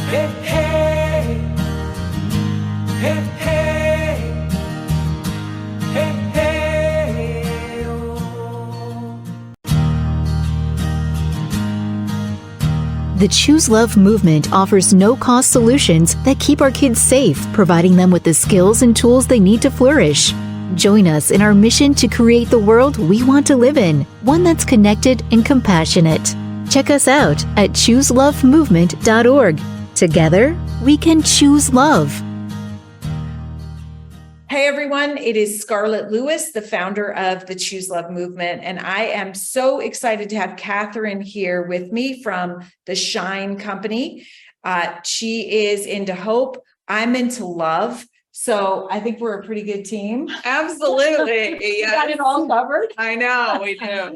Hey, hey, hey, hey, hey, hey, oh. The Choose Love movement offers no-cost solutions that keep our kids safe, providing them with the skills and tools they need to flourish. Join us in our mission to create the world we want to live in, one that's connected and compassionate. Check us out at chooselovemovement.org. Together, we can choose love. Hey everyone, it is Scarlett Lewis, the founder of the Choose Love movement, and I am so excited to have Kathryn here with me from the Shine Company. She is into hope. I'm into love. So I think we're a pretty good team. Absolutely. Yes. Got it all covered. I know we do.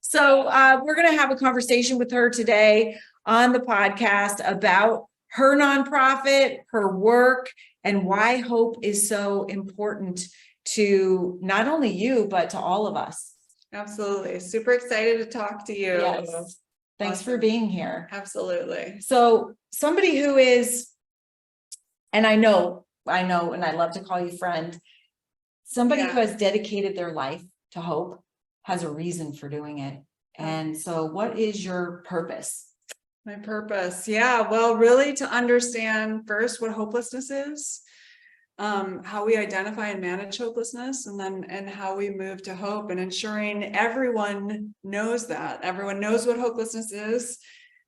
So we're going to have a conversation with her today on the podcast about her nonprofit, her work, and why hope is so important to not only you, but to all of us. Absolutely. Super excited to talk to you. Yes. Thanks for being here. Absolutely. So somebody who is, and I know, and I love to call you friend, somebody who has dedicated their life to hope has a reason for doing it. And so what is your purpose? My purpose. Yeah. Well, really to understand first what hopelessness is, how we identify and manage hopelessness, and how we move to hope, and ensuring everyone knows that. Everyone knows what hopelessness is,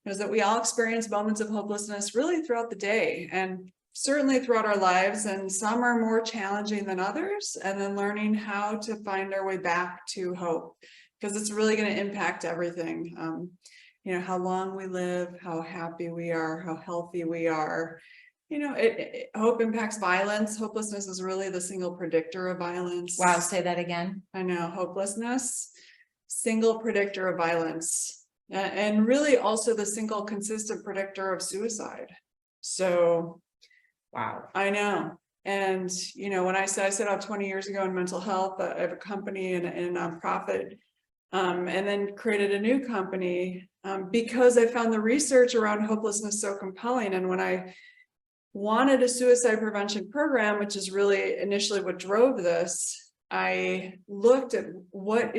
knows that we all experience moments of hopelessness really throughout the day and certainly throughout our lives. And some are more challenging than others. And then learning how to find our way back to hope, because it's really going to impact everything. How long we live, how happy we are, how healthy we are. Hope impacts violence. Hopelessness is really the single predictor of violence. Wow, say that again. I know, hopelessness, single predictor of violence, and really also the single consistent predictor of suicide. So, wow, I know. And, when I set out 20 years ago in mental health, I have a company and a nonprofit, and then created a new company because I found the research around hopelessness so compelling. And when I wanted a suicide prevention program, which is really initially what drove this, I looked at what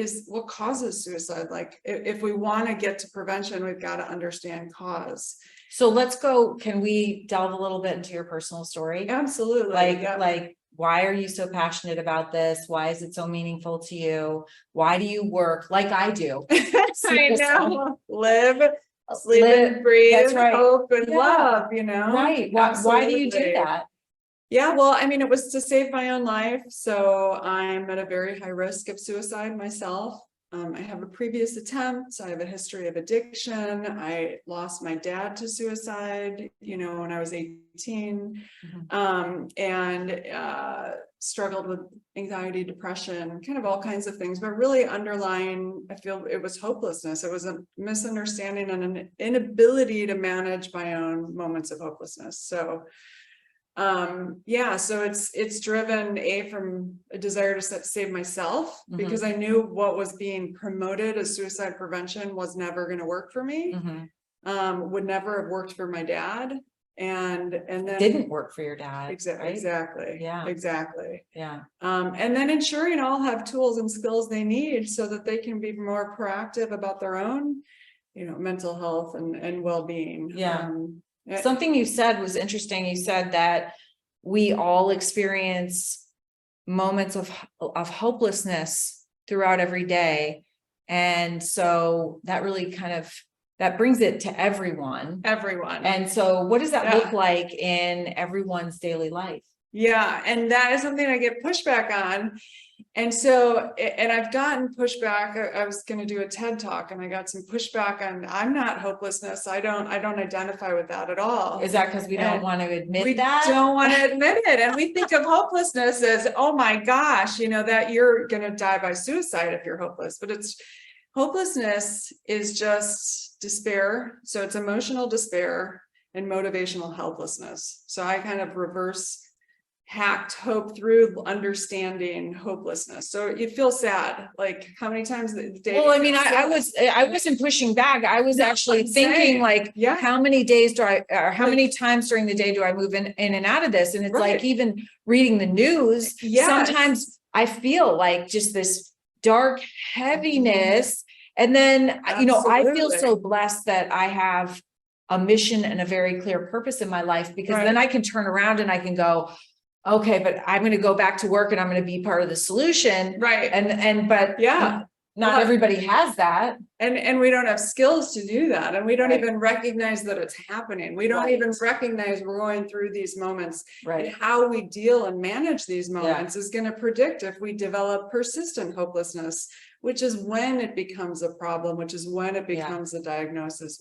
causes suicide. Like if we want to get to prevention, we've got to understand cause. So let's go. Can we delve a little bit into your personal story? Absolutely. Like why are you so passionate about this? Why is it so meaningful to you? Why do you work like I do? I know. Live, sleep, and breathe. That's right. Hope and love. Right. Why do you do that? Yeah, well, it was to save my own life. So I'm at a very high risk of suicide myself. I have a previous attempt. I have a history of addiction. I lost my dad to suicide, when I was 18, and struggled with anxiety, depression, kind of all kinds of things. But really underlying, I feel it was hopelessness. It was a misunderstanding and an inability to manage my own moments of hopelessness. So so it's driven from a desire to save myself, because I knew what was being promoted as suicide prevention was never going to work for me, would never have worked for my dad, and then didn't work for your dad. Exactly. Yeah. Exactly. Yeah. And then ensuring all have tools and skills they need so that they can be more proactive about their own, mental health and well-being. Yeah. Something you said was interesting. You said that we all experience moments of hopelessness throughout every day. And so that really that brings it to everyone. And so what does that look like in everyone's daily life? Yeah. And that is something I get pushback on. And so, and I've gotten pushback. I was going to do a TED talk and I got some pushback on, I'm not hopelessness. I don't identify with that at all. Is that because we don't want to admit that? We don't want to admit it. And we think of hopelessness as, oh my gosh, that you're going to die by suicide if you're hopeless. But hopelessness is just despair. So it's emotional despair and motivational helplessness. So I kind of reverse hacked hope through understanding hopelessness. So you feel sad. Like how many times a day? Well, I mean, I wasn't pushing back. I was actually I'm thinking saying, like, yeah. how many days do I, or how Like- many times during the day do I move in and out of this? And it's Right. like, even reading the news, Yes. sometimes I feel like just this dark heaviness. And then, you know, I feel Absolutely. so blessed that I have a mission and a very clear purpose in my life, because then Right. I can turn around and I can go, okay, but I'm going to go back to work and I'm going to be part of the solution. Right. But Yeah. not Well, everybody has that. And we don't have skills to do that. And we don't Right. even recognize that it's happening. We don't Right. even recognize we're going through these moments. And Right. how we deal and manage these moments is going to predict if we develop persistent hopelessness, which is when it becomes a problem, which is when it becomes a diagnosis,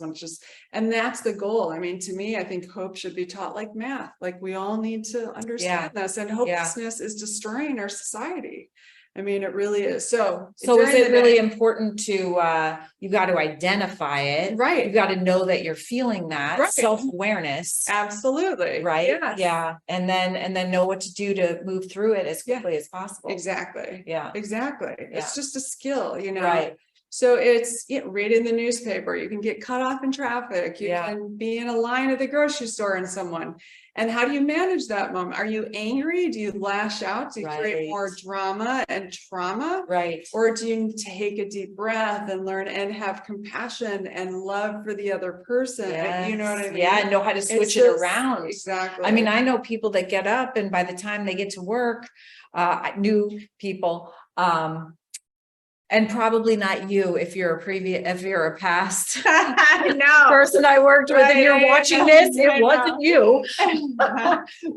and that's the goal. I mean, to me, I think hope should be taught like math. Like we all need to understand this, and hopelessness is destroying our society. I mean, it really is. So is it really important to, you got to identify it, right? You got to know that you're feeling that, right. Self-awareness. Absolutely. Right. Yes. Yeah. And then know what to do to move through it as quickly as possible. Exactly. Yeah. Exactly. Yeah. It's just a skill, you know. Right. So it's reading the newspaper. You can get cut off in traffic. You can be in a line at the grocery store and someone. And how do you manage that moment? Are you angry? Do you lash out? Do you create more drama and trauma? Right. Or do you take a deep breath and learn and have compassion and love for the other person? Yes. You know what I mean? Yeah. And know how to switch it around. Exactly. I mean, I know people that get up and by the time they get to work, new people, and probably not you if you're a past person I worked with, and you're watching this, it wasn't you.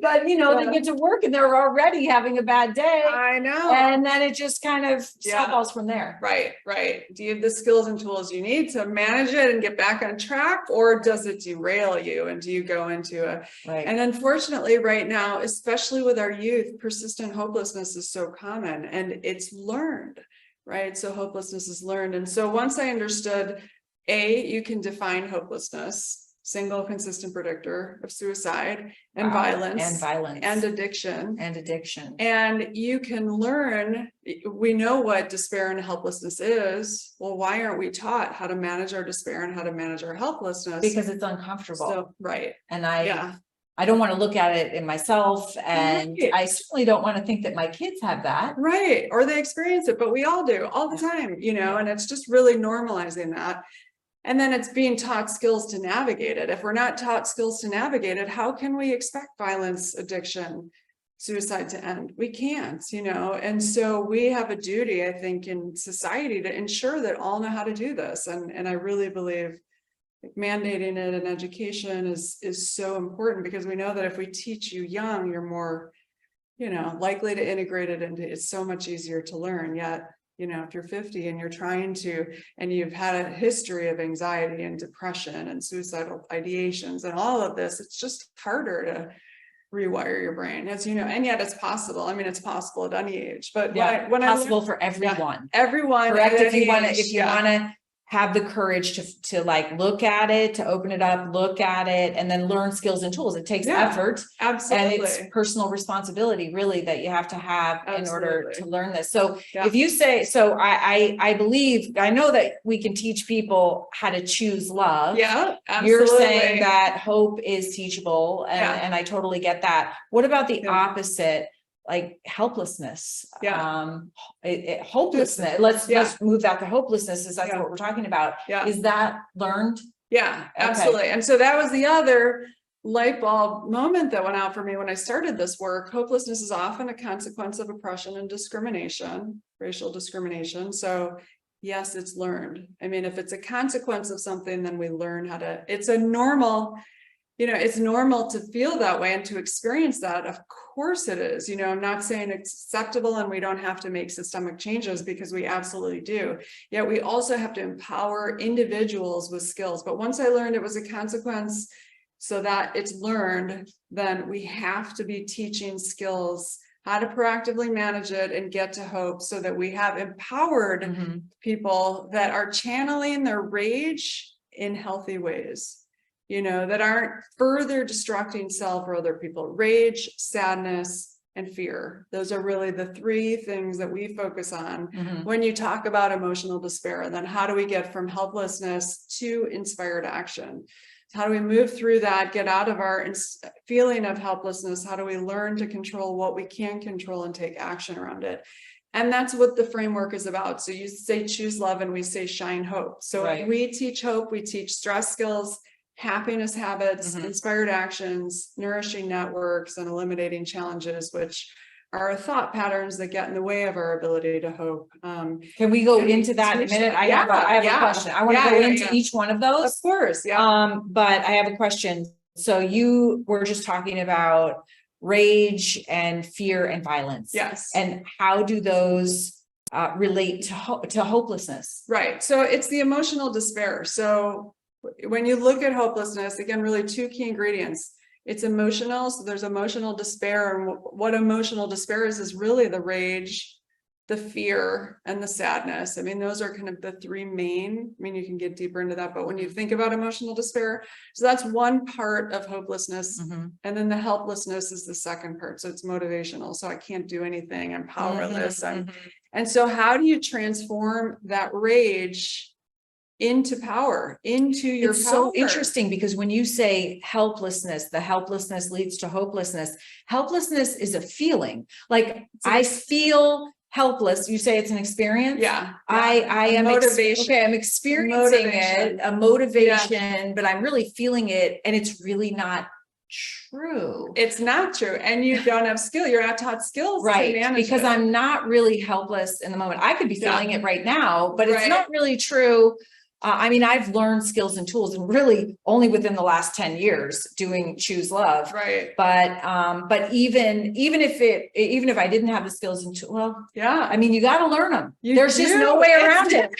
But you know, they get to work and they're already having a bad day. I know. And then it just kind of snowballs from there. Right, right. Do you have the skills and tools you need to manage it and get back on track, or does it derail you? And do you go into a and unfortunately right now, especially with our youth, persistent hopelessness is so common, and it's learned. Right. So hopelessness is learned. And so once I understood, you can define hopelessness, single consistent predictor of suicide and violence and addiction. And you can learn, we know what despair and helplessness is. Well, why aren't we taught how to manage our despair and how to manage our helplessness? Because it's uncomfortable. So, right. And I don't want to look at it in myself, and I certainly don't want to think that my kids have that. Right. Or they experience it, but we all do all the time, you know, and it's just really normalizing that. And then it's being taught skills to navigate it. If we're not taught skills to navigate it, how can we expect violence, addiction, suicide to end? We can't, you know, and so we have a duty, I think, in society to ensure that all know how to do this. And I really believe mandating it in education is so important, because we know that if we teach you young, you're more, you know, likely to integrate it into, it's so much easier to learn. Yet, you know, if you're 50 and you're trying to, and you've had a history of anxiety and depression and suicidal ideations and all of this, it's just harder to rewire your brain, as you know, and yet it's possible. I mean, it's possible at any age, but when possible for everyone. Everyone. Correct. If you want to have the courage to like look at it, to open it up, look at it, and then learn skills and tools. It takes effort. Absolutely. And it's personal responsibility really that you have to have in order to learn this. So if you say, I believe, I know that we can teach people how to choose love. Yeah, absolutely. You're saying that hope is teachable, and I totally get that. What about the opposite? Like helplessness, hopelessness. Let's move that to hopelessness. Is that's what we're talking about? Is that learned? Yeah, absolutely. Okay. And so that was the other light bulb moment that went out for me when I started this work. Hopelessness is often a consequence of oppression and discrimination, racial discrimination. So yes, it's learned. I mean, if it's a consequence of something, then we learn how to. It's a normal. You know, it's normal to feel that way and to experience that. Of course it is. You know, I'm not saying it's acceptable and we don't have to make systemic changes, because we absolutely do. Yet we also have to empower individuals with skills. But once I learned it was a consequence, so that it's learned, then we have to be teaching skills, how to proactively manage it and get to hope, so that we have empowered people that are channeling their rage in healthy ways. You know, that aren't further destructing self or other people. Rage, sadness, and fear. Those are really the three things that we focus on Mhm. when you talk about emotional despair. And then how do we get from helplessness to inspired action? How do we move through that, get out of our feeling of helplessness? How do we learn to control what we can control and take action around it? And that's what the framework is about. So you say choose love and we say shine hope. So Right. we teach hope, we teach stress skills, happiness habits, Mhm. inspired actions, nourishing networks, and eliminating challenges, which are thought patterns that get in the way of our ability to hope. Can we go and we into that in a teach minute? that. I have a Yeah, question. I want to yeah, go yeah, into yeah. each one of Of those. course, yeah. But I have a question. So you were just talking about rage and fear and violence. Yes. And how do those relate to hopelessness? Right. So it's the emotional despair. So when you look at hopelessness, again, really two key ingredients. It's emotional. So there's emotional despair. And what emotional despair is really the rage, the fear, and the sadness. I mean, those are kind of the three main. I mean, you can get deeper into that, but when you think about emotional despair, so that's one part of hopelessness. Mhm. And then the helplessness is the second part. So it's motivational. So I can't do anything. I'm powerless. Mhm. And so how do you transform that rage into power, into your It's power? so interesting because when you say helplessness, the helplessness leads to hopelessness. Helplessness is a feeling. Like I feel helpless. You say it's an experience. Yeah. I A am motivation. okay. I'm experiencing Motivation. it, a motivation, but I'm really feeling it, and it's really not true. It's not true. And you don't have skill. You're not taught skills to Right, manage because it. I'm not really helpless in the moment. I could be Yeah. feeling it right now, but it's Right. not really true. I mean, I've learned skills and tools, and really only within the last 10 years doing Choose Love. Right. But even if I didn't have the skills and tools, well, Yeah. I mean, you got to learn them. You There's just do. no way It's- around it.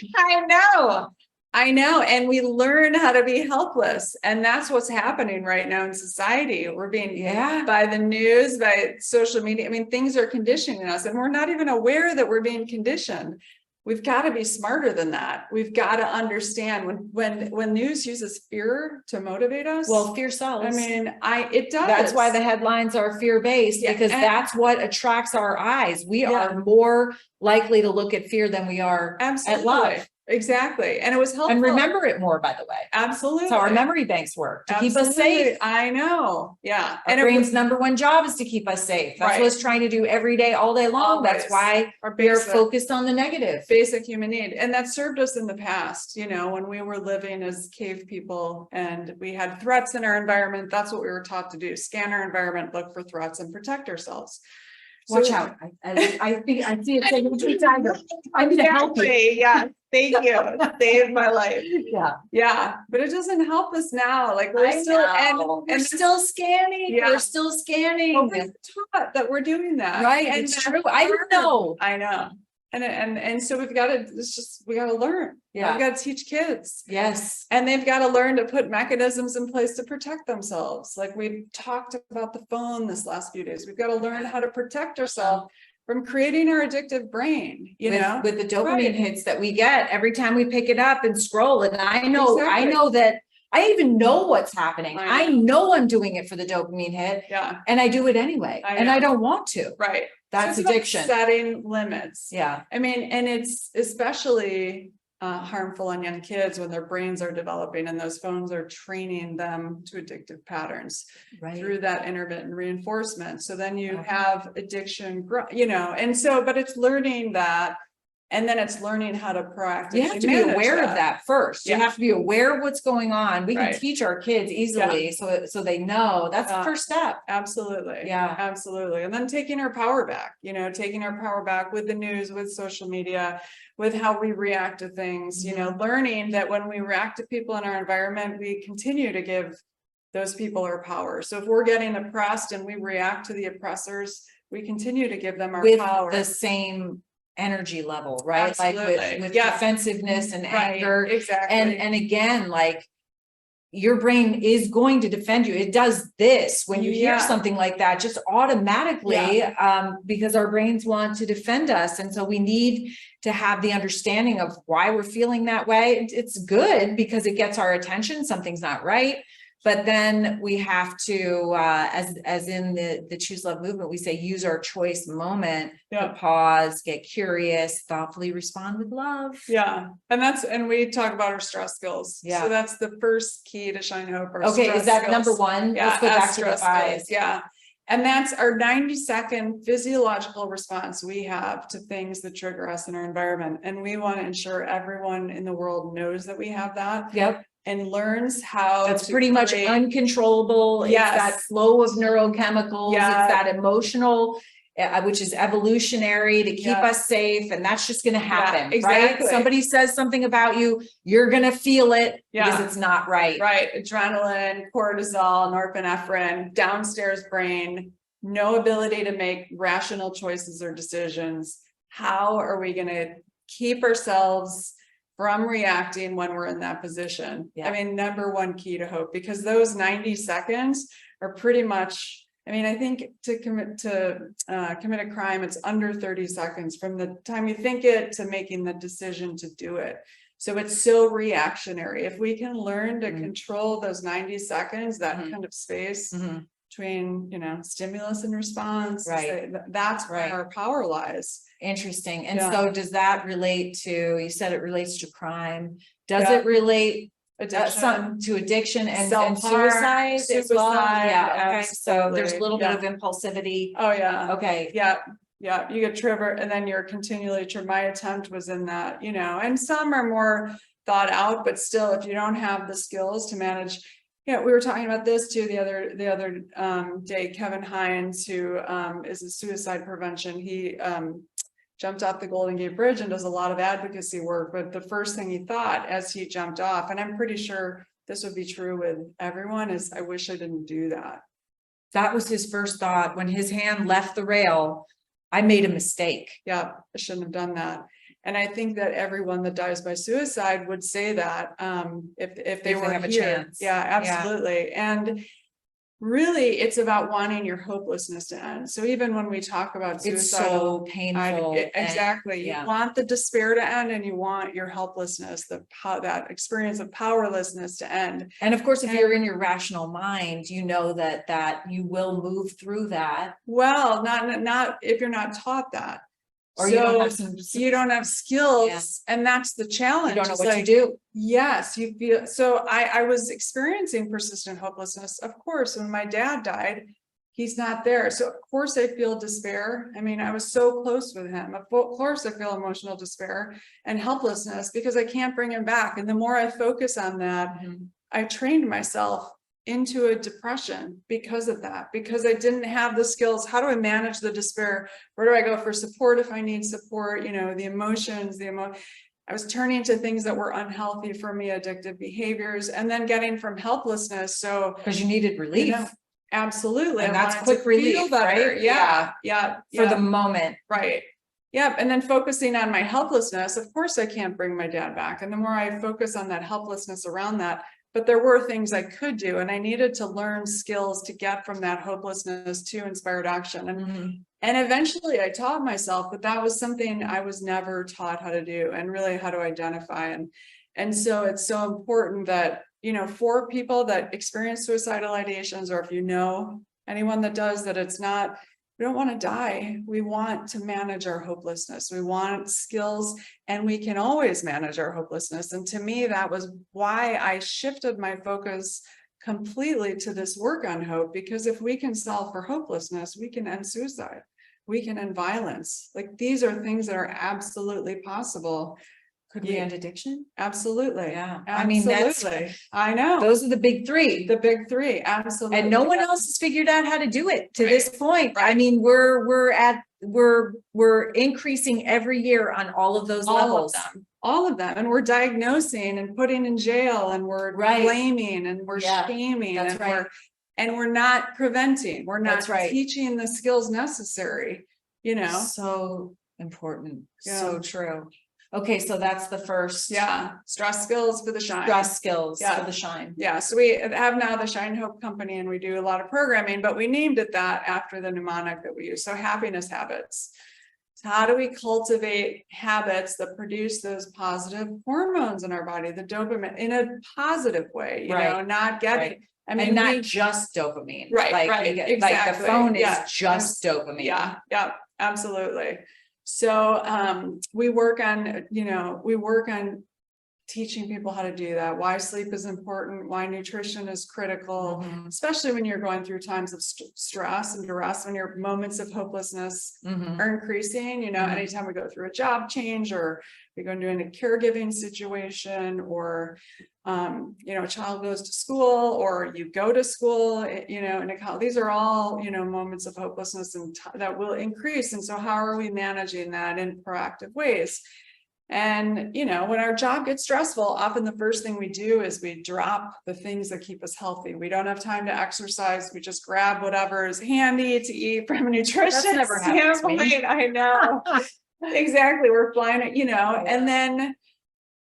I know. And we learn how to be helpless. And that's what's happening right now in society. We're being Yeah. by the news, by social media. I mean, things are conditioning us, and we're not even aware that we're being conditioned. We've got to be smarter than that. We've got to understand when news uses fear to motivate us. Well, fear sells. I mean, it does. That's why the headlines are fear-based, Yeah, because and- that's what attracts our eyes. We Yeah. are more likely to look at fear than we are Absolutely. at love. Exactly. And it was helpful. And remember it more, by the way. Absolutely. That's how our memory banks work, to keep us Absolutely. safe. I know. Yeah. Our And brain's number one job is to keep us safe. That's Right. what it's trying to do every day, all day long. That's Always. why our we are basic- focused on the negative. basic human need. And that served us in the past, when we were living as cave people and we had threats in our environment. That's what we were taught to do. Scan our environment, look for threats, and protect ourselves. Watch So- out. I see it saying 2 times. I'm gonna help you. Exactly. Yeah. Thank you. Saved my life. Yeah. Yeah. But it doesn't help us now. Like we're I still know. We're and still scanning. Yeah. We're still scanning. but we're taught that we're doing that. Right. And It's that's true. I hard. know. I know. And so we got to learn. Yeah. We got to teach kids. Yes. And they've got to learn to put mechanisms in place to protect themselves. Like we've talked about the phone this last few days. We've got to learn how to protect ourselves from creating our addictive brain, With the dopamine Right. hits that we get every time we pick it up and scroll. And I know Exactly. that I even know what's happening. I I know I'm doing it for the dopamine hit, Yeah. and I do it anyway. I And know. I don't want to. Right. That's So it's about addiction. Setting limits. Yeah. I mean, and it's especially harmful on young kids when their brains are developing and those phones are training them to addictive patterns Right. through that intermittent reinforcement. So then you Okay. have addiction, and so, but it's learning that, and then it's learning how to proactively You have to be manage aware of that first. You Yeah. have to be aware of what's going on. We Right. can teach our kids easily so they know. That's the first step. Absolutely. Yeah. Absolutely. And then taking our power back, taking our power back with the news, with social media, with how we react to things, learning that when we react to people in our environment, we continue to give those people our power. So if we're getting oppressed and we react to the oppressors, we continue to give them our With power. the same energy level, right? Absolutely. Like with Yeah. defensiveness and Right, anger. exactly. And again, like your brain is going to defend you. It does this when you hear Yeah. something like that, just automatically, because our brains want to defend us. And so we need to have the understanding of why we're feeling that way. It's good because it gets our attention. Something's not right. But then we have to, as in the Choose Love movement, we say use our choice moment to pause, get curious, thoughtfully respond with love. Yeah. And we talk about our stress skills. Yeah. So that's the first key to Shine Hope. Okay, is that number one? Yeah, Let's go back to the stress 5. skills. Yeah. And that's our 90-second physiological response we have to things that trigger us in our environment. And we want to ensure everyone in the world knows that we have that. Yep. And learns how That's pretty much uncontrollable. Yes. It's that flow of neurochemicals. Yeah. It's that emotional, which is evolutionary to keep us safe. And that's just going to happen, exactly. right? Somebody says something about you, you're going to feel it because Yeah. it's not right. Right. Adrenaline, cortisol, norepinephrine, downstairs brain, no ability to make rational choices or decisions. How are we going to keep ourselves from reacting when we're in that position? Yeah. I mean, number one key to hope, because those 90 seconds are pretty much, I mean, I think to commit a crime, it's under 30 seconds from the time you think it to making the decision to do it. So it's so reactionary. If we can learn to control those 90 seconds, that kind of space between, stimulus and response, right? That's where our power lies. Interesting. And so does that relate to, you said it relates to crime. Does it relate to addiction and suicide as well? Yeah. Okay. So there's a little bit of impulsivity. Oh yeah. Okay. Yeah. Yeah. You get triggered and then you're continually my attempt was in that, and some are more thought out, but still, if you don't have the skills to manage, we were talking about this too the other day. Kevin Hines, who is a suicide prevention, he jumped off the Golden Gate Bridge and does a lot of advocacy work. But the first thing he thought as he jumped off, and I'm pretty sure this would be true with everyone, is I wish I didn't do that. That was his first thought when his hand left the rail. I made a mistake. Yeah, I shouldn't have done that. And I think that everyone that dies by suicide would say that if they were have here. a chance. Yeah, absolutely. Yeah. And really, it's about wanting your hopelessness to end. So even when we talk about suicide, it's so painful. Exactly. You want the despair to end, and you want your helplessness, that experience of powerlessness to end. And of course, if you're in your rational mind, you know that you will move through that. Well, not if you're not taught that. Or so you don't have skills, and that's the challenge. You don't know what to do. Yes, you feel so. I was experiencing persistent hopelessness. Of course, when my dad died, he's not there. So of course I feel despair. I mean, I was so close with him. Of course I feel emotional despair and helplessness because I can't bring him back. And the more I focus on that, I trained myself into a depression because of that, because I didn't have the skills. How do I manage the despair? Where do I go for support if I need support? The emotions, I was turning to things that were unhealthy for me, addictive behaviors, and then getting from helplessness. So because you needed relief. Absolutely. And that's quick relief, right? Yeah. For the moment. Right. Yeah. And then focusing on my helplessness, of course I can't bring my dad back. And the more I focus on that helplessness around that, but there were things I could do, and I needed to learn skills to get from that hopelessness to inspired action. And eventually I taught myself, but that was something I was never taught how to do, and really how to identify. And so it's so important that, for people that experience suicidal ideations, or if you know anyone that does, that it's not, we don't want to die. We want to manage our hopelessness. We want skills, and we can always manage our hopelessness. And to me, that was why I shifted my focus completely to this work on hope, because if we can solve for hopelessness, we can end suicide. We can end violence. Like, these are things that are absolutely possible. Could we end addiction? Absolutely. Yeah. Absolutely. I know. Those are the big three. The big three. Absolutely. And no one else has figured out how to do it to this point. I mean, we're increasing every year on all of those levels. All of them. And we're diagnosing and putting in jail, and we're blaming, and we're shaming, and we're not preventing. We're not teaching the skills necessary, So important. So true. Okay, so that's the first. Stress skills for the shine. Stress skills for the shine. Yeah, so we have now the Shine Hope Company, and we do a lot of programming, but we named it that after the mnemonic that we use. So happiness habits. So how do we cultivate habits that produce those positive hormones in our body, the dopamine, in a positive way, not getting. I mean, And not just dopamine. Right, Like, right, you get- like the exactly. phone Yeah. is just dopamine. Yeah, absolutely. So, we work on, teaching people how to do that, why sleep is important, why nutrition is critical, Mhm. especially when you're going through times of stress and duress, when your moments of hopelessness Mhm. are increasing, Mhm. anytime we go through a job change, or we go into a caregiving situation, or a child goes to school, or you go to school, in a college, these are all, moments of hopelessness and that will increase. And so how are we managing that in proactive ways? And, when our job gets stressful, often the first thing we do is we drop the things that keep us healthy. We don't have time to exercise. We just grab whatever is handy to eat from a nutrition never happened to me. standpoint. I know. Exactly. We're flying it, and then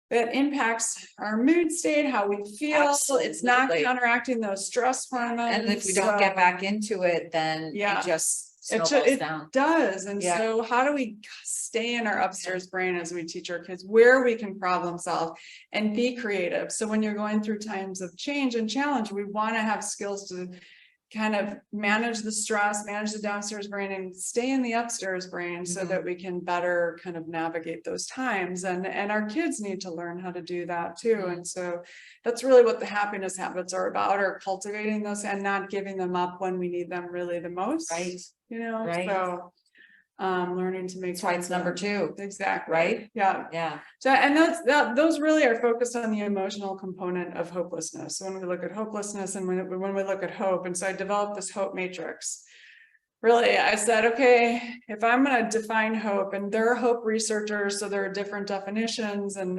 that impacts our mood state, how we feel. It's not Absolutely. counteracting those stress hormones. And if we don't get back into it, then Yeah. it just It snowballs down. does. And Yeah. so how do we stay in our upstairs brain as we teach our kids where we can problem solve and be creative? So when you're going through times of change and challenge, we want to have skills to kind of manage the stress, manage the downstairs brain, and stay in the upstairs brain so Mhm. that we can better kind of navigate those times. And our kids need to learn how to do that too. Mhm. And so that's really what the happiness habits are about, are cultivating those and not giving them up when we need them really the most. Right. Right. So learning to make That's why it's number 2. Exactly. Right? Yeah. Yeah. So, and those really are focused on the emotional component of hopelessness. So when we look at hopelessness and when we look at hope, and so I developed this hope matrix. Really, I said, okay, if I'm going to define hope, and there are hope researchers, so there are different definitions, and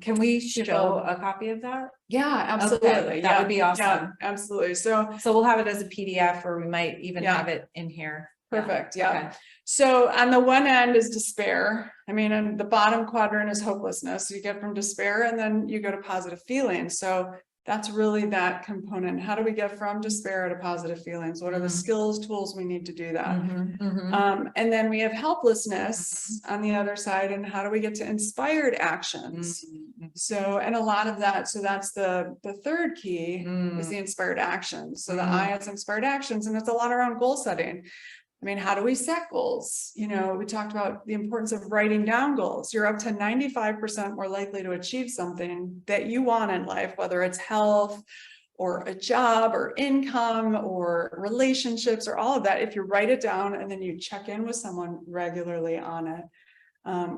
Can we People- show a copy of that? yeah, absolutely, Okay, that would be awesome. Yeah, absolutely. So So we'll have it as a PDF, or we might even Yeah. have it in here. perfect, yeah. Okay. So on the one end is despair. I mean, and the bottom quadrant is hopelessness. You get from despair, and then you go to positive feelings. So that's really that component. How do we get from despair to positive feelings? What are the Mhm. skills, tools we need to do that? Mhm, mhm. And then we have helplessness on the other side, and how do we get to inspired actions? Mhm. So, and a lot of that, so that's the third key is Mm. the inspired actions. So the Mhm. I is inspired actions, and it's a lot around goal setting. I mean, how do we set goals? We talked about the importance of writing down goals. You're up to 95% more likely to achieve something that you want in life, whether it's health or a job or income or relationships or all of that. If you write it down and then you check in with someone regularly on it.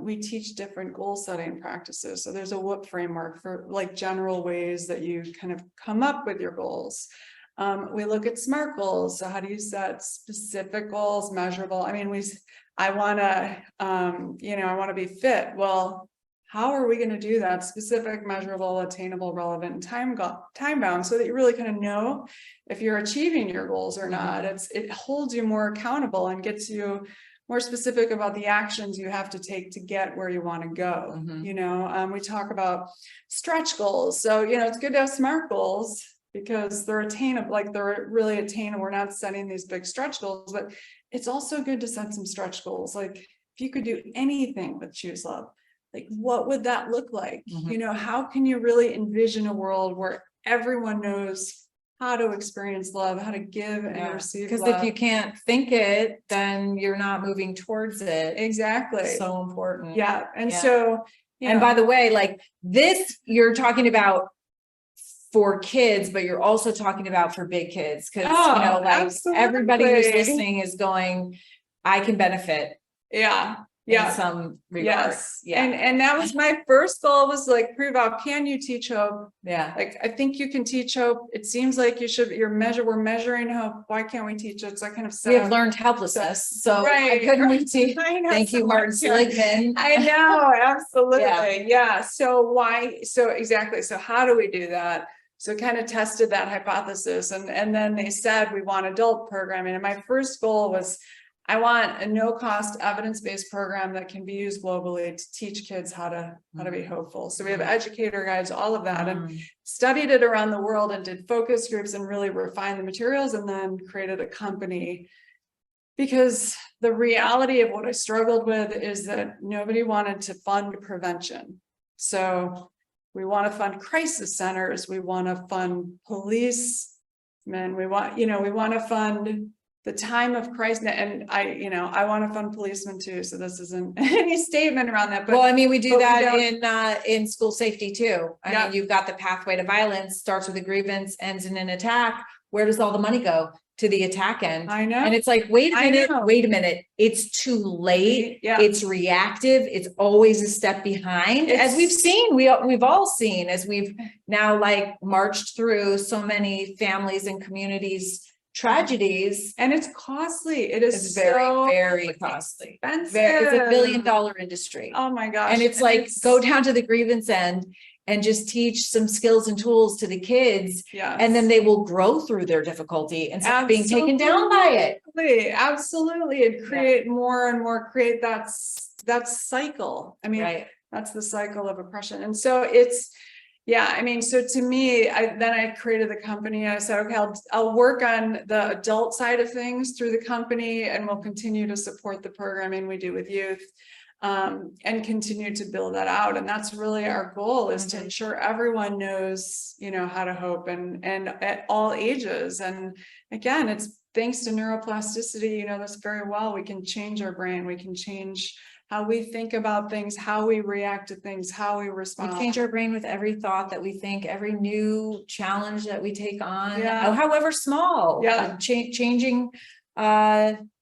We teach different goal setting practices. So there's a WHOOP framework for like general ways that you kind of come up with your goals. We look at SMART goals. So how do you set specific goals, measurable? I mean, I want to be fit. Well, how are we going to do that? Specific, measurable, attainable, relevant, and time bound, so that you really kind of know if you're achieving your goals or not. It holds you more accountable and gets you more specific about the actions you have to take to get where you want to go. Mhm. We talk about stretch goals. So, it's good to have SMART goals because they're attainable, like they're really attainable. We're not setting these big stretch goals, but it's also good to set some stretch goals. Like if you could do anything with Choose Love, like what would that look like? Mhm. How can you really envision a world where everyone knows how to experience love, how to give and receive Because love? if you can't think it, then you're not moving towards it. Exactly. So important. Yeah. And Yeah. so, And by the way, like this, you're talking about for kids, but you're also talking about for big kids. Cause everybody who's absolutely. listening is going, I can benefit Yeah. in Yeah. some regard. Yes. Yeah. And that was my first goal, was like, prove out, can you teach hope? Yeah. Like, I think you can teach hope. It seems like we're measuring hope. Why can't we teach it? So I kind of We have learned helplessness. So Right. couldn't we teach? I know, Thank you, Martin Seligman. I know, absolutely. Yeah. Yeah. So exactly. So how do we do that? So kind of tested that hypothesis, and then they said, we want adult programming. And my first goal was, I want a no-cost evidence-based program that can be used globally to teach kids how to be hopeful. So we have educator guides, all of that, and studied it around the world and did focus groups and really refined the materials, and then created a company. Because the reality of what I struggled with is that nobody wanted to fund prevention. So we want to fund crisis centers. We want to fund police men. We want, we want to fund the time of crisis, and I want to fund policemen too. So this isn't any statement around that, but Well, I mean, we do but we that in school safety too. I Yeah. mean, you've got the pathway to violence, starts with a grievance, ends in an attack. Where does all the money go? To the attack end. I know. And it's like, wait a I minute, know. wait a minute. It's too late. Yeah. It's reactive. It's always a step behind. As we've seen, we've all seen as we've now like marched through so many families and communities tragedies. And it's costly. It is It's very, so very costly. expensive. It's $1 billion industry. Oh my gosh. And it's like, go down to the grievance end and just teach some skills and tools to the kids. Yes. And then they will grow through their difficulty instead of being taken down by it. Absolutely. And create more and more, create that cycle. I mean, Right. that's the cycle of oppression. And so so to me, I created the company. I said, okay, I'll work on the adult side of things through the company, and we'll continue to support the programming we do with youth, and continue to build that out. And that's really our goal, is to ensure everyone knows, how to hope, and at all ages. And again, it's thanks to neuroplasticity, this very well. We can change our brain. We can change how we think about things, how we react to things, how we respond. We change our brain with every thought that we think, every new challenge that we take on, Yeah. however small. Yeah. Changing,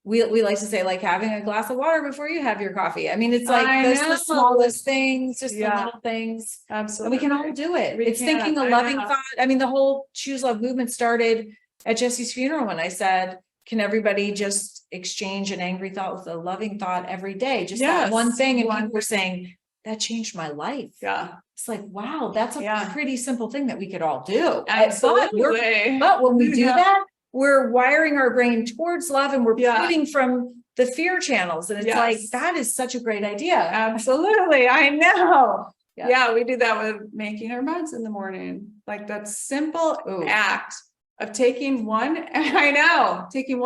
we like to say, like having a glass of water before you have your coffee. I mean, it's like the smallest things, just the little things. Absolutely. And we can all do it. We It's can. thinking a I loving know. thought. I mean, the whole Choose Love movement started at Jesse's funeral when I said, can everybody just exchange an angry thought with a loving thought every day? Just that Yes. one thing. And One people were saying, that changed my life. Yeah. It's like, wow, that's a Yeah. pretty simple thing that we could all do. Absolutely. But when we do Yeah. that, we're wiring our brain towards love, and we're Yeah. pulling from the fear channels. And it's Yes. like, that is such a great idea. Absolutely. I know. Yeah. Yeah. We do that with making our beds in the morning. Like that simple Ooh. act of taking one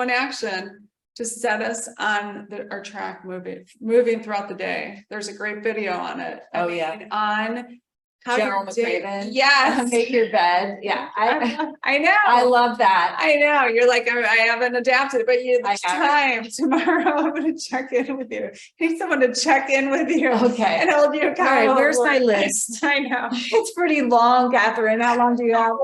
action to set us on our track moving throughout the day. There's a great video on it. On how General your day- McCraven. Yes. Make your bed. Yeah. I know. I love that. I know. You're like, I haven't adapted, but I it's time. Tomorrow I'm going to check in with you. I need someone to check in with you. Okay. And hold you All right. accountable. Where's my list? I know. It's pretty long, Kathryn. How long do you have?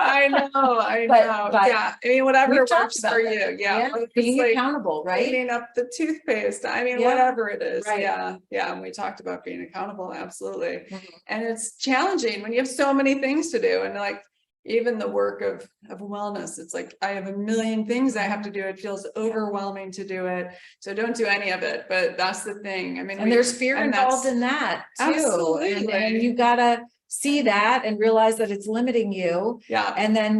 I know. But Yeah. I mean, whatever we've talked works about for that. you. Yeah. It's Being like accountable, right? cleaning up the toothpaste. I mean, Yeah. whatever it is. Right. Yeah. Yeah. And we talked about being accountable. Absolutely. Mhm. And it's challenging when you have so many things to do. And like, even the work of wellness, it's like, I have a million things I have to do. It feels overwhelming to do it. So don't do any of it. But that's the thing. I mean, And there's fear involved in that too. Absolutely. And you gotta see that and realize that it's limiting you, Yeah. and then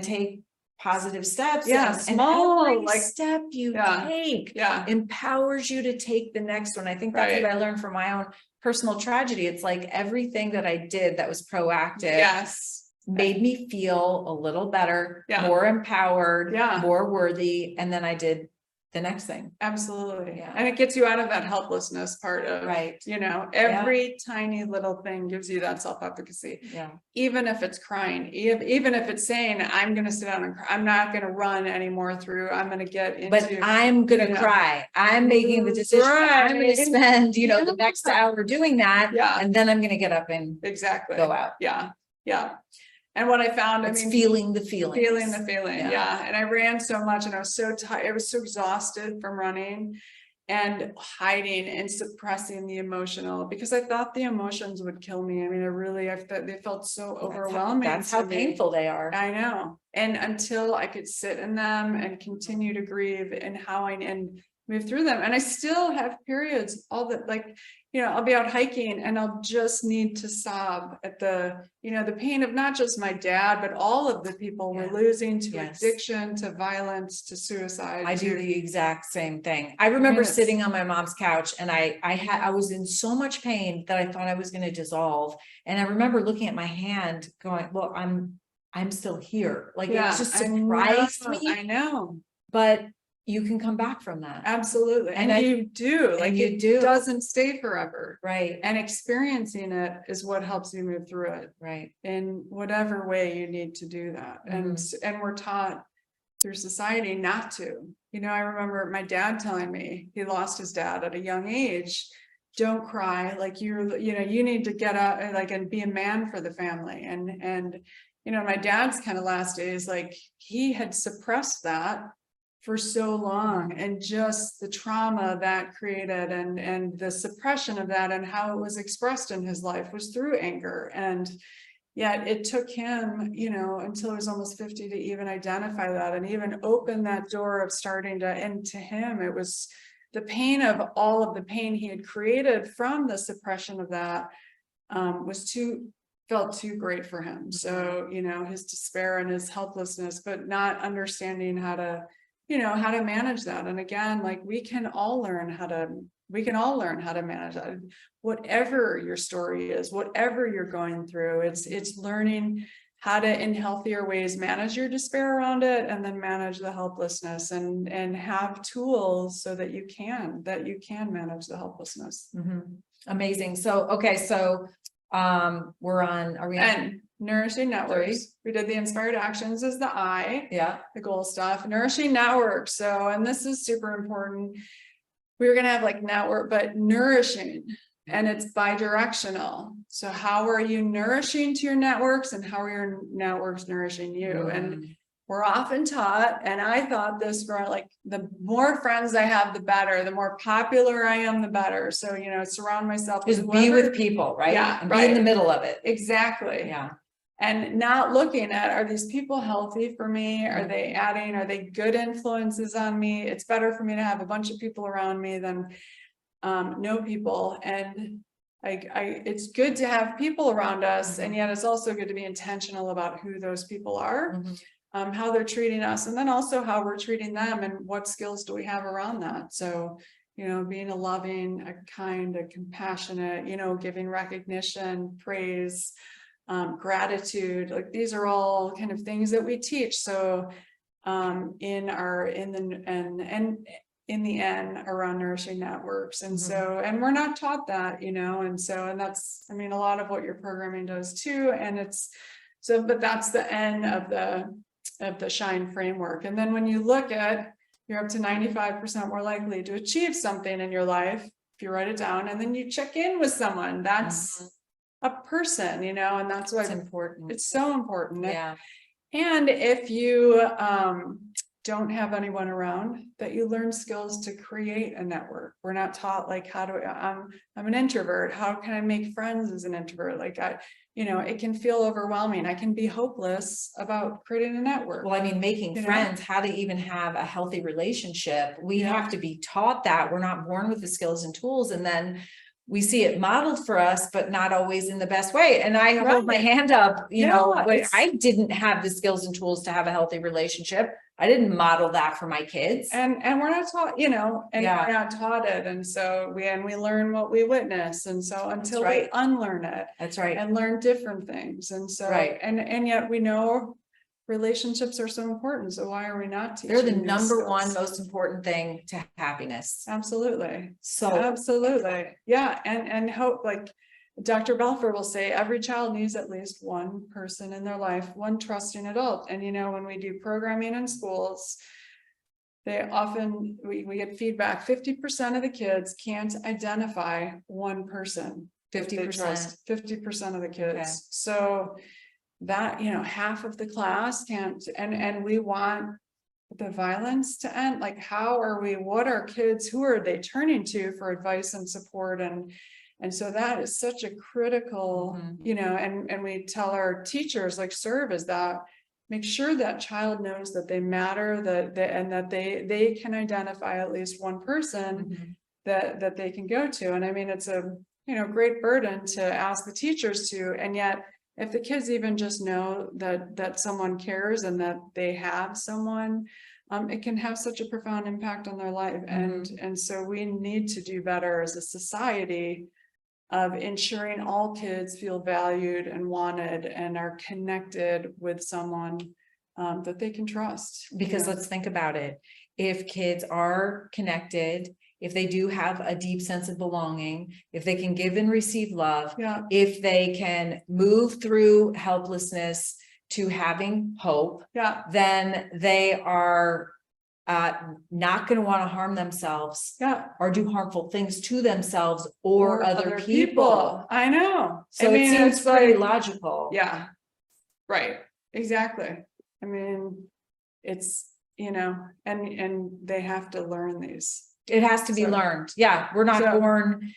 take positive steps. Yeah, and small, every like- step you Yeah. take Yeah. empowers you to take the next one. I think that's Right. what I learned from my own personal tragedy. It's like everything that I did that was proactive Yes. made me feel a little better, Yeah. more empowered, Yeah. more worthy. And then I did the next thing. Absolutely. Yeah. And it gets you out of that helplessness part of, Right. every tiny little thing gives you that self-efficacy. Yeah. Even if it's crying, even if it's saying, I'm going to sit down and cry, I'm not going to run anymore through, I'm going to get into. But I'm gonna cry. I'm making the decision. I'm gonna Right. spend, the next hour doing that. Yeah. And then I'm gonna get up and Exactly. go out. Yeah. Yeah. And what I found, It's feeling the feeling. feeling the feeling. Yeah. Yeah. And I ran so much and I was so tired. I was so exhausted from running and hiding and suppressing the emotional, because I thought the emotions would kill me. I mean, they felt so overwhelming. That's how to me. painful they are. I know. And until I could sit in them and continue to grieve and and move through them. And I still have periods, I'll be out hiking and I'll just need to sob at the pain of not just my dad, but all of the people we're losing to Yes. addiction, to violence, to suicide. I do the exact same thing. I remember Yes. sitting on my mom's couch and I was in so much pain that I thought I was gonna dissolve. And I remember looking at my hand going, well, I'm still here. Like it just I surprised know, me. I know. But you can come back from that. Absolutely. And And I- you do, and like you it do. doesn't stay forever. Right, And experiencing it is what helps you move through it right. in whatever way you need to do that. And we're taught through society not to. You know, I remember my dad telling me he lost his dad at a young age. Don't cry, like you need to get up and like and be a man for the family. And you know, my dad's kind of last days, like he had suppressed that for so long, and just the trauma that created and the suppression of that and how it was expressed in his life was through anger. And yet it took him, you know, until he was almost 50 to even identify that and even open that door of starting to, and to him, it was the pain of all of the pain he had created from the suppression of that felt too great for him. So, you know, his despair and his helplessness, but not understanding how to, you know, how to manage that. And again, like we can all learn how to manage that. Whatever your story is, whatever you're going through, it's learning how to, in healthier ways, manage your despair around it, and then manage the helplessness and have tools so that you can manage the helplessness. Amazing. So, okay. So, we're on, are we on? And nourishing networks. We did the inspired actions as the I, Yeah. the goal stuff, nourishing networks. So, and this is super important. We were going to have like network, but nourishing, and it's bi-directional. So how are you nourishing to your networks, and how are your networks nourishing you? And we're often taught, and I thought this growing, like the more friends I have, the better, the more popular I am, the better. So, you know, surround myself Just with be whoever. with people, right? Yeah, And be in the right. middle of it. Exactly. Yeah. And not looking at, are these people healthy for me? Are they are they good influences on me? It's better for me to have a bunch of people around me than no people. And it's good to have people around us, and yet it's also good to be intentional about who those people are, how they're treating us, and then also how we're treating them, and what skills do we have around that. So, you know, being a loving, a kind, a compassionate, you know, giving recognition, praise, gratitude, like these are all kind of things that we teach. So in the end around nourishing networks. And so, and we're not taught that, you know, and so, and that's, I mean, a lot of what your programming does too. And it's so, but that's the end of the SHINE framework. And then when you look at, you're up to 95% more likely to achieve something in your life if you write it down, and then you check in with someone. That's a person, you know, and that's why It's important. it's so important. Yeah. And if you don't have anyone around, that you learn skills to create a network. We're not taught like how do I'm an introvert. How can I make friends as an introvert? Like you know, it can feel overwhelming. I can be hopeless about creating a network. Well, I mean, making friends, how to even have a healthy relationship. We have to be taught that. We're not born with the skills and tools, and then we see it modeled for us, but not always in the best way. And I hold my hand up, you know, but I didn't have the skills and tools to have a healthy relationship. I didn't model that for my kids. And we're not taught, you know, and we're not taught it. And so we learn what we witness. And so until we unlearn it, that's right, and learn different things. And so, and yet we know relationships are so important. So why are we not teaching? They're the number one most important thing to happiness. Absolutely. So absolutely. Yeah. And hope, like Dr. Belfer will say, every child needs at least one person in their life, one trusting adult. And, you know, when we do programming in schools, they often, we get feedback, 50% of the kids can't identify one person. 50%. 50% of the kids. Okay. So that, you know, half of the class can't, and we want the violence to end. Like, what are kids, who are they turning to for advice and support? And so that is such a critical, you know, and we tell our teachers, like, serve as that, make sure that child knows that they matter, and that they can identify at least one person that they can go to. And I mean, it's a, you know, great burden to ask the teachers to, and yet if the kids even just know that someone cares and that they have someone, it can have such a profound impact on their life. And so we need to do better as a society of ensuring all kids feel valued and wanted and are connected with someone that they can trust. Because Yeah. let's think about it. If kids are connected, if they do have a deep sense of belonging, if they can give and receive love, Yeah. if they can move through helplessness to having hope, Yeah. then they are not going to want to harm themselves Yeah. or do harmful things to themselves or other people. I know. So I mean, it seems it's pretty like, logical. yeah, right. Exactly. I mean, it's, and they have to learn these. It has to be So- learned. Yeah, we're not So- born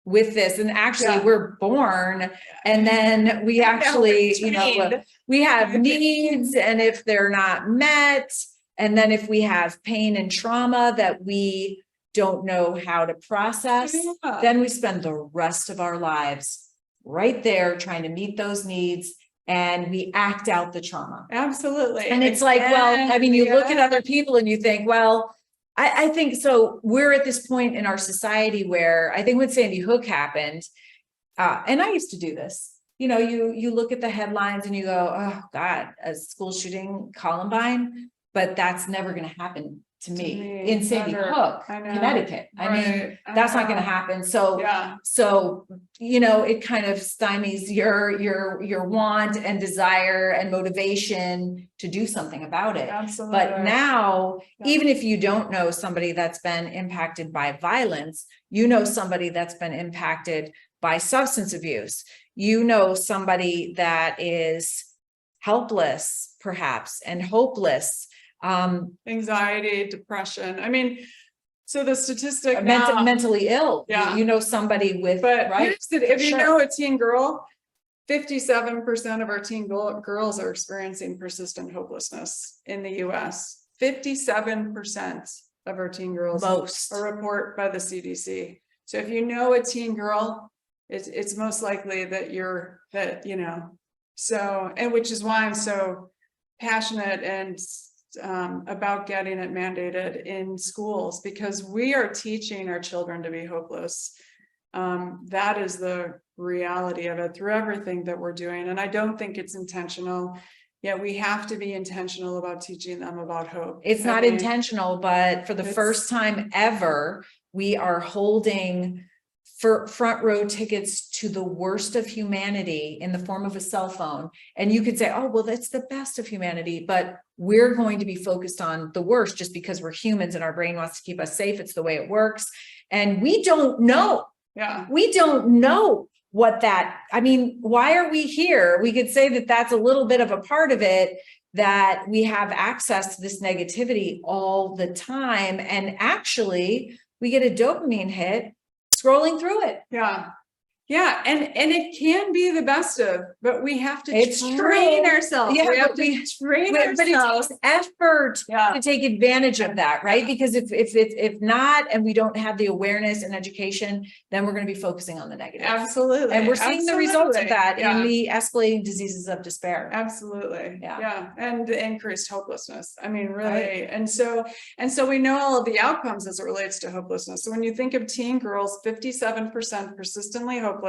with this. And actually, Yeah. we're born and then we actually, trained. we have needs, and if they're not met, and then if we have pain and trauma that we don't know how to process, Yeah. then we spend the rest of our lives right there trying to meet those needs, and we act out the trauma. Absolutely. And it's like, well, I mean, you look at Yeah. other people and you think, well, I think so. We're at this point in our society where I think when Sandy Hook happened, and I used to do this, you look at the headlines and you go, oh God, a school shooting, Columbine, but that's never going to happen to me in Sandy never. Hook, I know. Connecticut. I mean, Right. I that's not know. going to happen. So Yeah. it kind of stymies your want and desire and motivation to do something about it. Absolutely. But now, Yeah. even if you don't know somebody that's been impacted by violence, you know somebody that's been impacted by substance abuse, somebody that is helpless, perhaps, and hopeless. Anxiety, depression. I mean, so the statistic now, Mentally ill. Yeah. Somebody with, but right? here's the- if you Sure. know a teen girl, 57% of our teen girls are experiencing persistent hopelessness in the US. 57% of our teen girls, Most. a report by the CDC. So if you know a teen girl, it's most likely that so, and which is why I'm so passionate and about getting it mandated in schools, because we are teaching our children to be hopeless. That is the reality of it through everything that we're doing. And I don't think it's intentional, yet we have to be intentional about teaching them about hope. It's not intentional, but for the It's- first time ever, we are holding front row tickets to the worst of humanity in the form of a cell phone. And you could say, oh, well, that's the best of humanity, but we're going to be focused on the worst just because we're humans and our brain wants to keep us safe. It's the way it works. And we don't know. Yeah. We don't know why are we here? We could say that that's a little bit of a part of it, that we have access to this negativity all the time. And actually we get a dopamine hit scrolling through it. Yeah. Yeah. And it can be the best of, but we have to It's train true. ourselves. Yeah, we have but to train But it ourselves. takes effort Yeah. to take advantage of that, right? Because if not, and we don't have the awareness and education, then we're going to be focusing on the negative. Absolutely. And we're seeing the results of Absolutely. that Yeah. in the escalating diseases of despair. Absolutely. Yeah. Yeah. And the increased hopelessness. I mean, really. Right. And so we know all of the outcomes as it relates to hopelessness. So when you think of teen girls, 57% persistently hopeless,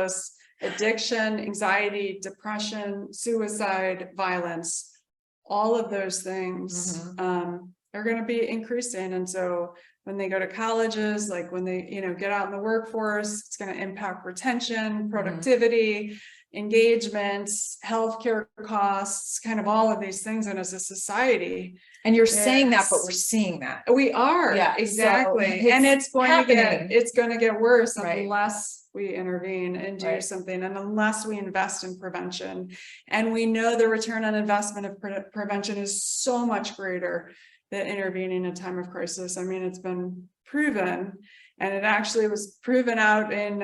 addiction, anxiety, depression, suicide, violence, all of those things are going to be increasing. And so when they go to colleges, like when they, get out in the workforce, it's going to impact retention, productivity, engagement, healthcare costs, kind of all of these things. And as a society, And you're saying that, but Yes. we're seeing that. we are. Yeah, Exactly. so it's And it's going happening. to get worse Right. unless we intervene and do Right. something, and unless we invest in prevention. And we know the return on investment of prevention is so much greater than intervening in a time of crisis. I mean, it's been proven, and it actually was proven out in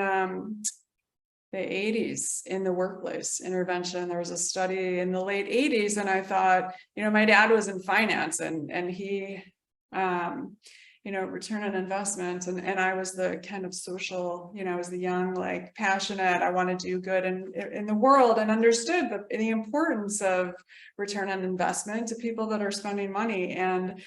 the 80s in the workplace intervention. There was a study in the late 80s, and I thought, my dad was in finance, and he return on investment, and I was the kind of social, I was the young, like passionate, I want to do good in the world, and understood the importance of return on investment to people that are spending money. And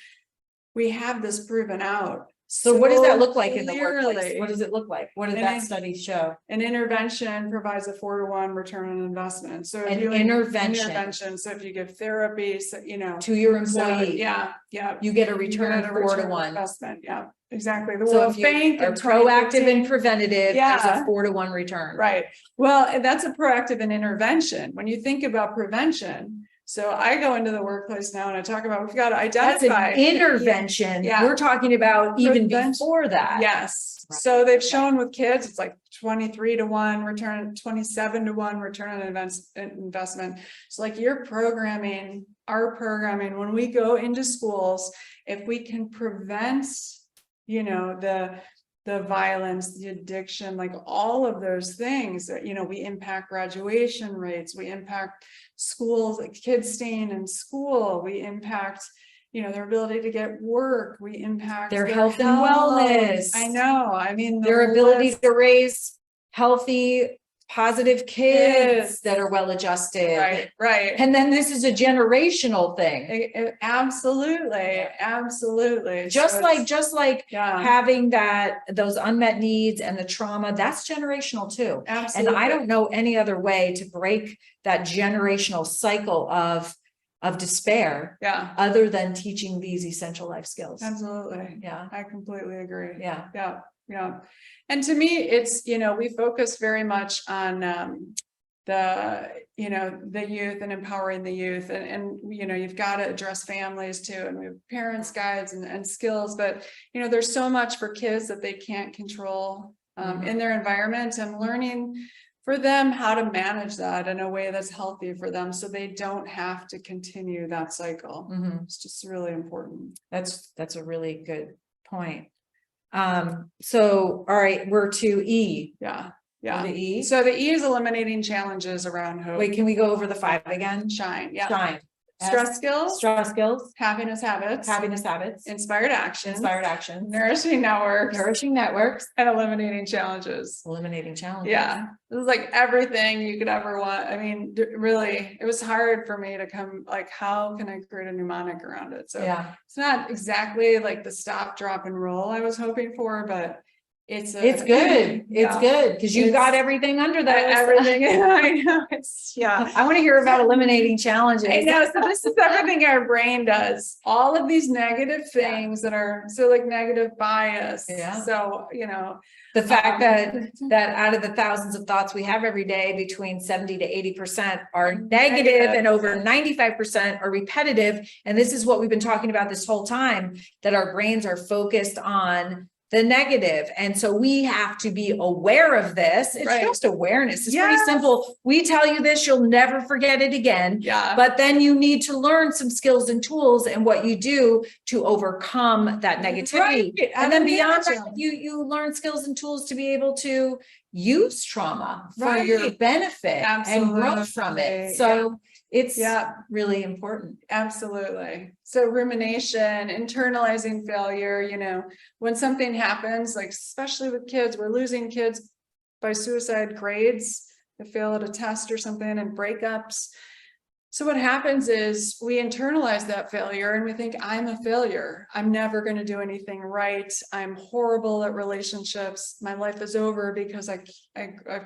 we have this proven out So what does that look like in the workplace? clearly. What does it look like? What did And that study show? An intervention provides a 4-to-1 return on investment. So if An you intervention. so if you give therapy, so, To your so, employee, yeah, you get a you return get a 4 to return on 1. investment. Yeah, exactly. The So World if you Bank are in proactive 2015 and preventative, there's a Yeah. 4 to 1 return. Right. Well, and that's a proactive and intervention. When you think about prevention, so I go into the workplace now and I talk about, we've got to That's an identify. intervention. Yeah. We're talking about even Prevention. before that. Yes. Right. So they've shown with kids, it's like 23 to 1 return, 27 to 1 return on investment. So like your programming, our programming, when we go into schools, if we can prevent, the violence, the addiction, like all of those things that, we impact graduation rates, we impact schools, like kids staying in school, we impact, their ability to get work, we impact Their health and wellness. I know. I mean, Their ability to raise healthy, positive kids that are well adjusted. Right. And then this is a generational thing. Absolutely. Just So like yeah, having those unmet needs and the trauma, that's generational too. absolutely. And I don't know any other way to break that generational cycle of despair Yeah, other than teaching these essential life skills. absolutely. Yeah. I completely agree. Yeah. Yeah. And to me, it's, we focus very much on the youth and empowering the youth. And you've got to address families too. And we have parents guides and skills, but, there's so much for kids that they can't control in their environment, and learning for them how to manage that in a way that's healthy for them, so they don't have to continue that cycle. It's just really important. That's a really good point. So, all right, we're to E. Yeah. The E. So the E is eliminating challenges around hope. Wait, can we go over the 5 again? Shine. Yeah. Shine. Stress skills, happiness habits, inspired actions, nourishing networks, and eliminating challenges. Yeah. This is like everything you could ever want. I mean, really, it was hard for me to come, like, how can I create a mnemonic around it? So yeah, it's not exactly like the stop, drop, and roll I was hoping for, but it's good. It's good because you've got everything under that. Everything. I know. I want to hear about eliminating challenges. I know. So this is everything our brain does. All of these negative things that are like negative bias. Yeah. So, the fact that out of the thousands of thoughts we have every day, between 70 to 80% are negative and over 95% are repetitive. And this is what we've been talking about this whole time, that our brains are focused on the negative. And so we have to be aware of this. It's just awareness. It's pretty simple. We tell you this, you'll never forget it again. Yeah. But then you need to learn some skills and tools and what you do to overcome that negativity. Right. And then beyond that, you learn skills and tools to be able to use trauma for your benefit and grow from it. So it's really important. Absolutely. So rumination, internalizing failure, when something happens, like especially with kids, we're losing kids by suicide grades, they fail at a test or something, and breakups. So what happens is we internalize that failure and we think, I'm a failure. I'm never going to do anything right. I'm horrible at relationships. My life is over because I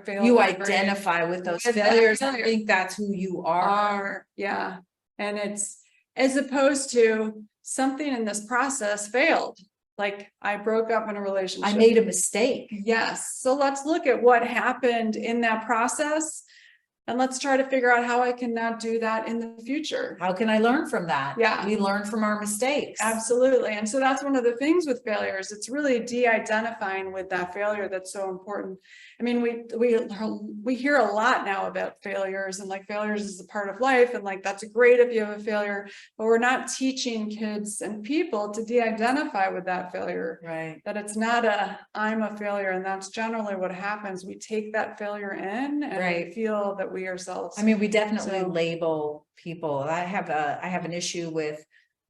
failed. You identify with those failures. I think that's who you are. Yeah. And it's, as opposed to something in this process failed. Like I broke up in a relationship. I made a mistake. Yes. So let's look at what happened in that process. And let's try to figure out how I can not do that in the future. How can I learn from that? Yeah. We learn from our mistakes. Absolutely. And so that's one of the things with failures. It's really de-identifying with that failure that's so important. I mean, we hear a lot now about failures, and like failures is a part of life, and like that's great if you have a failure, but we're not teaching kids and people to de-identify with that failure. Right. That it's not I'm a failure, and that's generally what happens. We take that failure in and we feel that we ourselves. I mean, we definitely label people. I have an issue with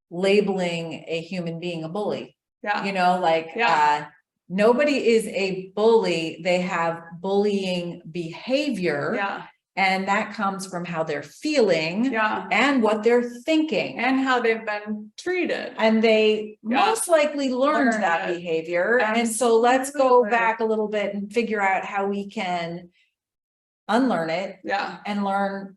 labeling a human being a bully. Yeah. Nobody is a bully. They have bullying behavior. Yeah. And that comes from how they're feeling Yeah. and what they're thinking. And how they've been treated. And they Yeah. most likely learned Learned that it. behavior. And so let's go Absolutely. back a little bit and figure out how we can unlearn it Yeah, and learn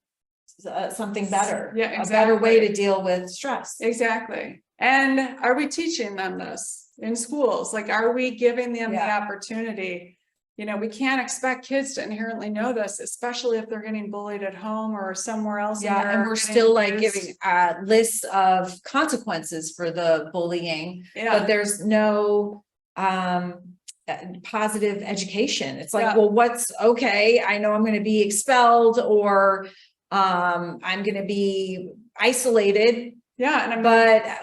something better. Yeah, A better way exactly. to deal with stress. exactly. And are we teaching them this in schools? Like, are we giving them the Yeah. opportunity? You know, we can't expect kids to inherently know this, especially if they're getting bullied at home or somewhere else. Yeah, and we're getting still like abused. giving lists of consequences for the bullying, Yeah. but there's no positive education. It's like, Yeah. well, what's okay? I know I'm going to be expelled, or I'm going to be isolated, Yeah, and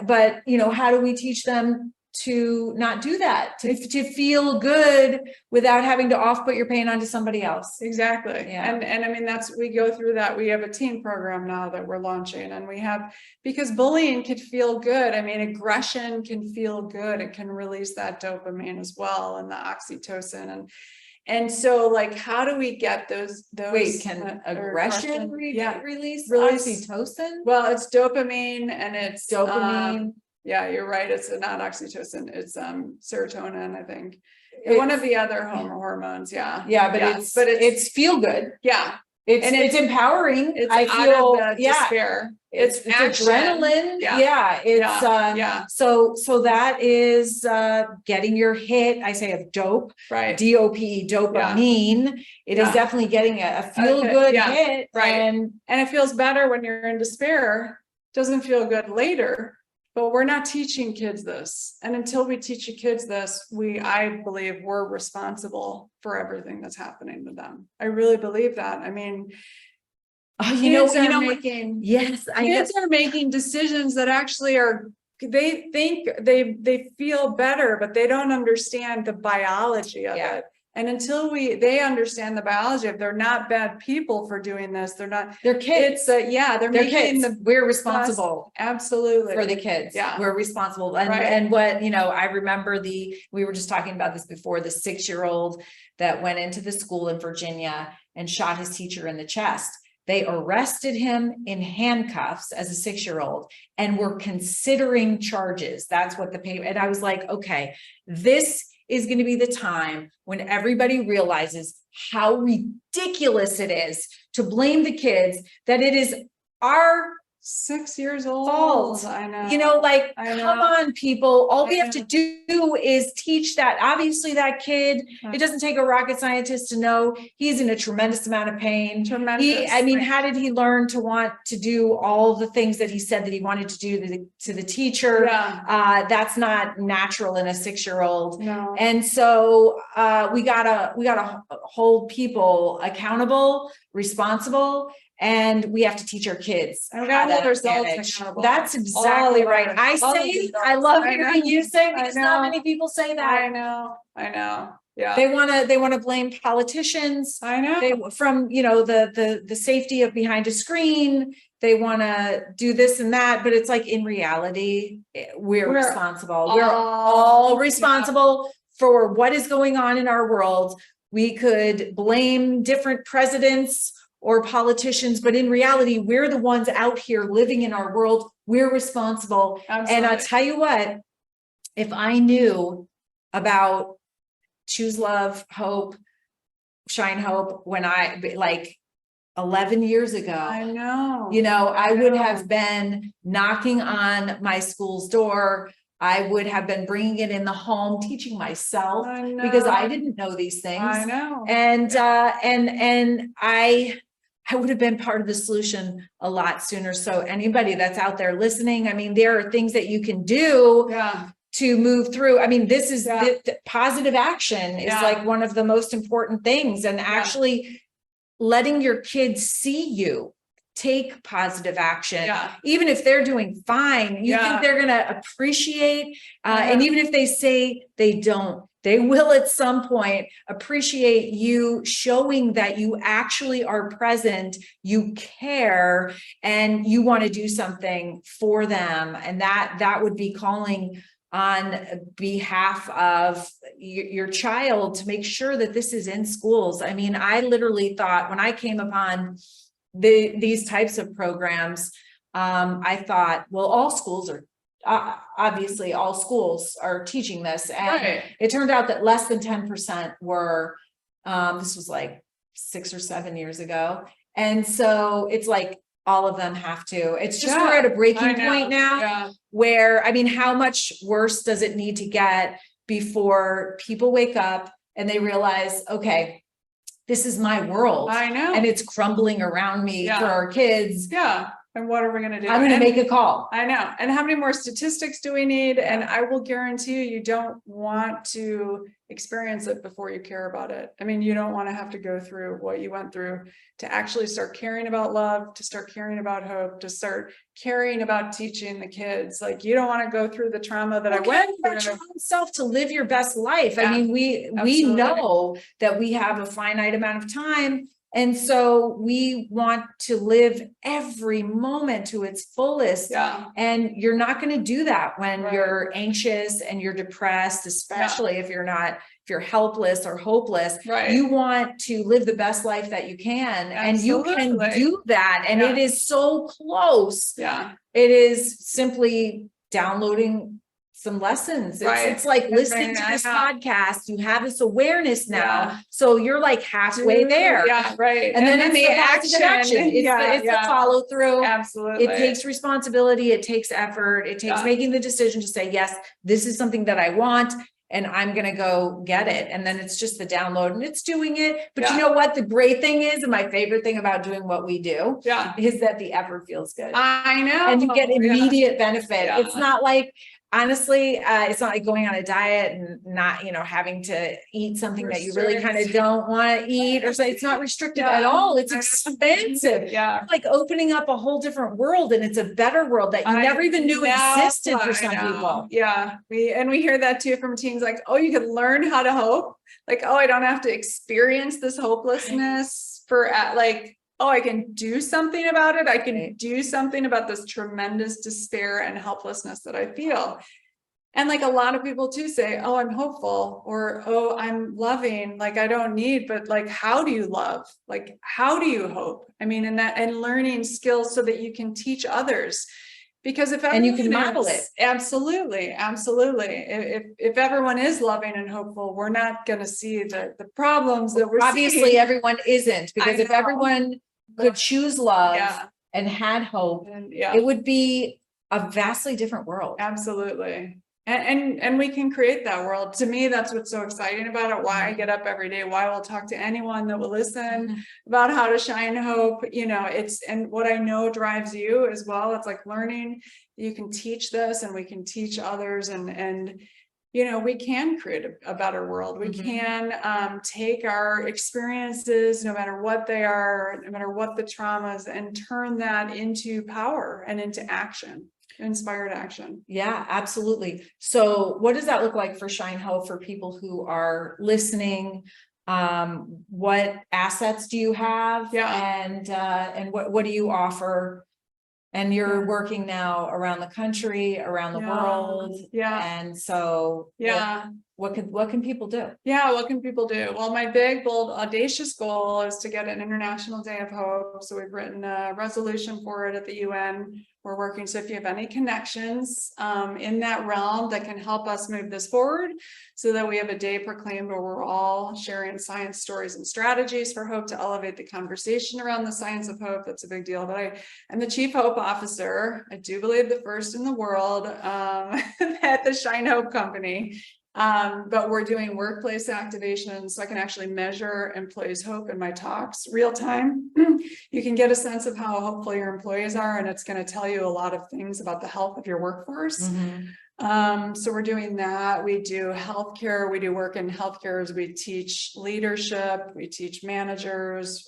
but you know, how do we teach them to not do that, to feel good without having to put your pain onto somebody else? exactly. Yeah. And I mean, we go through that. We have a teen program now that we're launching, and we have, because bullying can feel good. I mean, aggression can feel good. It can release that dopamine as well, and the oxytocin. And so, like, how do we get those Wait, can aggression yeah, release Release- oxytocin? well, it's dopamine and it's Dopamine. yeah, you're right. It's not oxytocin. It's serotonin, I think. It's- One of the other hormones. Yeah. Yeah, but it's feel good. yeah. It's And it's empowering. It's I out feel of the yeah. despair. It's action. adrenaline. Yeah. Yeah. It's Yeah. so that is getting your hit, I say, of dope, Right. DOPE, dopamine. It is Yeah. definitely getting a feel good yeah, hit. right. And And it feels better when you're in despair. Doesn't feel good later. But we're not teaching kids this. And until we teach the kids this, I believe we're responsible for everything that's happening to them. I really believe that. I mean, kids are making, yes, kids are making decisions that actually are, they think they feel better, but they don't understand the biology of Yeah. it. And until they understand the biology of, they're not bad people for doing this. They're not, they're kids. they're making kids. We're responsible absolutely for the kids. Yeah. We're responsible. And Right. and what, you know, I remember we were just talking about this before, the 6-year-old that went into the school in Virginia and shot his teacher in the chest. They arrested him in handcuffs as a 6-year-old and were considering charges. That's what the paper, and I was like, okay, this is going to be the time when everybody realizes how ridiculous it is to blame the kids, that it is our 6 years old. fault. I know. You know, like, I know. come on, people. All we I have to do is teach that. Obviously, that kid, it doesn't take a rocket scientist to know he's in a tremendous amount of pain. Tremendous. I mean, how did he learn to want to do all the things that he said that he wanted to do to the teacher? Yeah. That's not natural in a 6-year-old. No. And so we gotta hold people accountable, responsible, and we have to teach our kids. And we how gotta hold to ourselves manage. accountable. That's All exactly of right. us. I All say, of us. I love I hearing know. you say, I because not know. many people say I that. know. Yeah. They want to blame politicians. I know. They from, you know, the safety of behind a screen. They want to do this and that, but it's like, in reality, we're responsible. We're all responsible for what is going on in our world. We could blame different presidents or politicians, but in reality, we're the ones out here living in our world. We're responsible. Absolutely. And I'll tell you what, if I knew about Choose Love, Hope, Shine Hope when like 11 years ago, I know. you know, I would know. have been knocking on my school's door. I would have been bringing it in the home, teaching myself, I know. because I didn't know these things. I know. And I would have been part of the solution a lot sooner. So anybody that's out there listening, I mean, there are things that you can do Yeah. to move through. I mean, this is Yeah. the positive action is Yeah. like one of the most important things, and actually letting your kids see you take positive action. Yeah. Even if they're doing fine, you Yeah. think they're going to appreciate, Yeah. and even if they say they don't, they will at some point appreciate you showing that you actually are present, you care, and you want to do something for them. And that would be calling on behalf of, your child to make sure that this is in schools. I mean, I literally thought when I came upon these types of programs, I thought, well, all schools are obviously all schools are teaching this. And it turned out that less than 10% were, this was like 6 or 7 years ago. And so it's like all of them have to. It's just we're at a breaking point now where, I mean, how much worse does it need to get before people wake up and they realize, okay, this is my world. I know. And it's crumbling around me for our kids. Yeah. And what are we going to do? I'm going to make a call. I know. And how many more statistics do we need? And I will guarantee you don't want to experience it before you care about it. I mean, you don't want to have to go through what you went through to actually start caring about love, to start caring about hope, to start caring about teaching the kids. Like, you don't want to go through the trauma that I went through. Your own self to live your best life. I mean, we know that we have a finite amount of time. And so we want to live every moment to its fullest. And you're not going to do that when you're anxious and you're depressed, especially if you're helpless or hopeless. You want to live the best life that you can. And you can do that. And it is so close. It is simply downloading some lessons. It's like listening to this podcast. You have this awareness now. So you're like halfway there. And then it's the action. It's the follow through. Absolutely. It takes responsibility. It takes effort. It takes making the decision to say, yes, this is something that I want, and I'm going to go get it. And then it's just the download and it's doing it. But you know what? The great thing is, and my favorite thing about doing what we do is that the effort feels good. I know. And you get immediate benefit. It's not like, honestly, it's not like going on a diet and not, having to eat something that you really kind of don't want to eat, or say it's not restrictive at all. It's expensive. Like opening up a whole different world, and it's a better world that you never even knew existed for some people. We hear that too from teens, like, oh, you can learn how to hope. Like, oh, I don't have to experience this hopelessness oh, I can do something about it. I can do something about this tremendous despair and helplessness that I feel. And like a lot of people too say, oh, I'm hopeful, or, oh, I'm loving. Like, I don't need, but like, how do you love? Like, how do you hope? I mean, and learning skills so that you can teach others. Because and you can model it. Absolutely. If everyone is loving and hopeful, we're not going to see the problems that we're obviously seeing. Everyone isn't, because if everyone could choose love and had hope, it would be a vastly different world. Absolutely. And we can create that world. To me, that's what's so exciting about it. Why I get up every day, why I will talk to anyone that will listen about how to shine hope. And what I know drives you as well. It's like learning, you can teach this and we can teach others, and we can create a better world. We can take our experiences, no matter what they are, no matter what the traumas, and turn that into power and into action. Inspired action. Yeah, absolutely. So what does that look like for Shine Hope for people who are listening? What assets do you have? And what do you offer? And you're working now around the country, around the world. And so what can people do? What can people do? Well, my big, bold, audacious goal is to get an International Day of Hope. So we've written a resolution for it at the UN. We're working. So if you have any connections in that realm that can help us move this forward, so that we have a day proclaimed where we're all sharing science stories and strategies for hope to elevate the conversation around the science of hope. That's a big deal. But I'm the Chief Hope Officer. I do believe the first in the world at the Shine Hope Company. But we're doing workplace activations, so I can actually measure employees' hope in my talks real time. You can get a sense of how hopeful your employees are, and it's going to tell you a lot of things about the health of your workforce. So we're doing that. We do healthcare. We do work in healthcare as we teach leadership. We teach managers.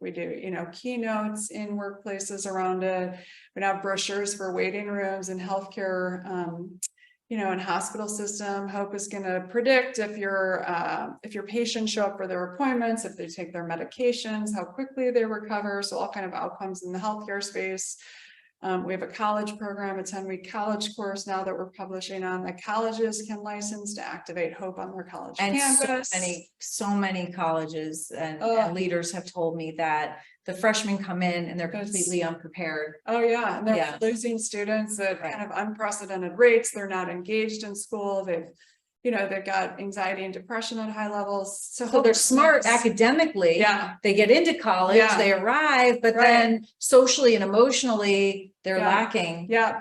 We do, keynotes in workplaces around it. We have brochures for waiting rooms and healthcare. In hospital system, hope is going to predict if your patients show up for their appointments, if they take their medications, how quickly they recover. So all kind of outcomes in the healthcare space. We have a college program, a 10-week college course now that we're publishing on that colleges can license to activate hope on their college And campus. so many colleges and Oh. leaders have told me that the freshmen come in and they're completely unprepared. Oh, yeah, and they're Yeah. losing students at Right. kind of unprecedented rates. They're not engaged in school. They've got anxiety and depression at high levels. So they're smart academically. Yeah. They get into college, Yeah. they arrive, but Right. then socially and emotionally, they're Yeah. lacking. Yeah,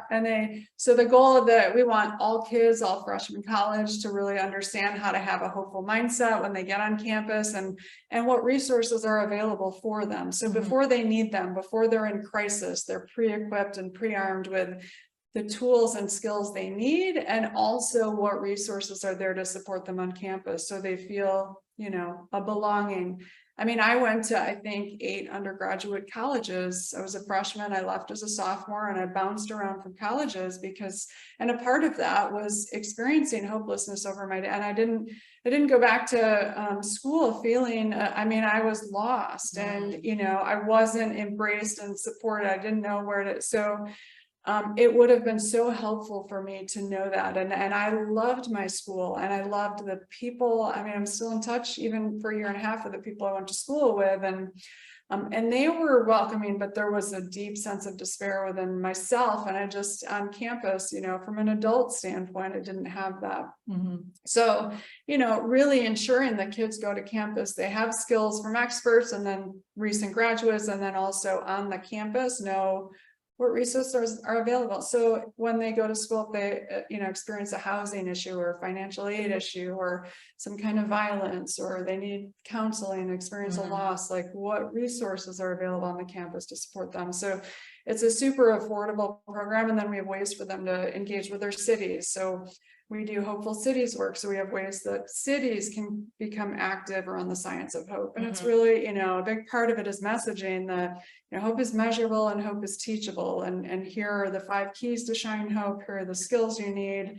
so the goal of we want all kids, all freshmen college to really understand how to have a hopeful mindset when they get on campus and what resources are available for them. So Mhm. before they need them, before they're in crisis, they're pre-equipped and pre-armed with the tools and skills they need, and also what resources are there to support them on campus so they feel, a belonging. I mean, I went to, I think, 8 undergraduate colleges. I was a freshman, I left as a sophomore, and I bounced around from colleges and a part of that was experiencing hopelessness over my day. And I didn't go back to school feeling, I was lost and, I wasn't embraced and supported. I didn't know where to, so it would have been so helpful for me to know that. And I loved my school and I loved the people. I mean, I'm still in touch even for a year and a half with the people I went to school with, and they were welcoming, but there was a deep sense of despair within myself. And I just on campus, from an adult standpoint, I didn't have that. Mhm. So, really ensuring that kids go to campus, they have skills from experts and then recent graduates, and then also on the campus know what resources are available. So when they go to school, if they, experience a housing issue or financial aid issue or some kind of violence, or they need counseling, experience a loss, like what resources are available on the campus to support them. So it's a super affordable program. And then we have ways for them to engage with their cities. So we do hopeful cities work. So we have ways that cities can become active around the science of hope. And it's really, a big part of it is messaging that, hope is measurable and hope is teachable. And here are the 5 keys to shine hope. Here are the skills you need.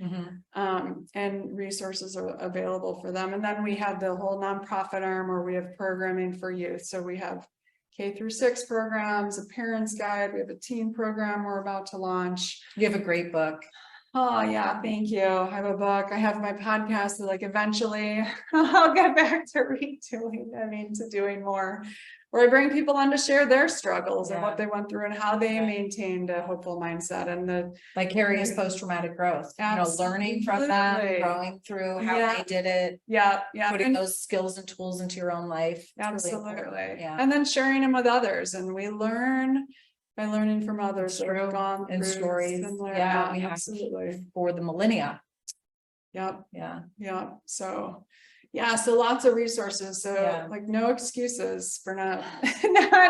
And resources are available for them. And then we have the whole nonprofit arm where we have programming for youth. So we have K-6 programs, a parent's guide. We have a teen program we're about to launch. You have a great book. Oh yeah, thank you. I have a book. I have my podcast that eventually I'll get back to redoing, to doing more, where I bring people on to share their struggles and what they went through and how they maintained a hopeful mindset and the Vicarious post-traumatic growth, learning from them, growing through how they did it. Putting those skills and tools into your own life. Absolutely. Really And then sharing them with others. And we learn by learning from others that have gone and through stories. similar. Yeah, we have absolutely. for the millennia. Yep. Yeah. So lots of resources. So no excuses for not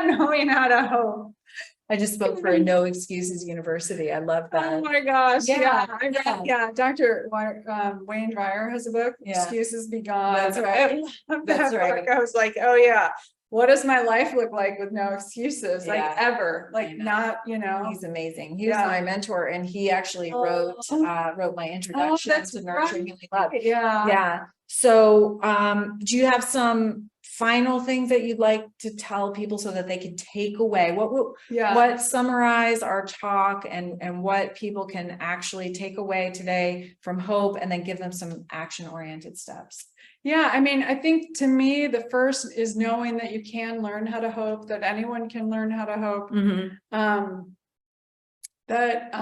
knowing how to hope. I just spoke for a no excuses university. I love that. Oh my gosh. Yeah. Dr. Wayne Dwyer has a book, Excuses Be Gone. That's right. That's right. I was like, oh yeah. What does my life look like with no excuses? Ever, not, He's amazing. He was my mentor, and he actually wrote my introduction to nurturing healing love. Yeah. So, do you have some final things that you'd like to tell people so that they can take away what summarize our talk and what people can actually take away today from hope, and then give them some action-oriented steps? Yeah, I think to me, the first is knowing that you can learn how to hope, that anyone can learn how to hope, that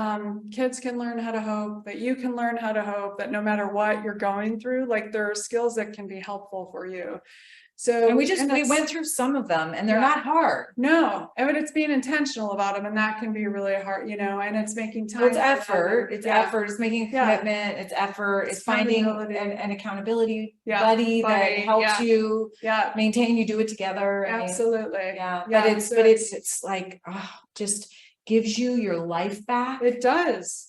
kids can learn how to hope, that you can learn how to hope, that no matter what you're going through, there are skills that can be helpful for you. So we went through some of them, and they're not hard. No, it's being intentional about them, and that can be really hard, and it's making time. It's effort. It's effort. It's making a commitment. It's effort. It's finding an accountability buddy that helps you maintain. You do it together. Absolutely. But it's just gives you your life back. It does.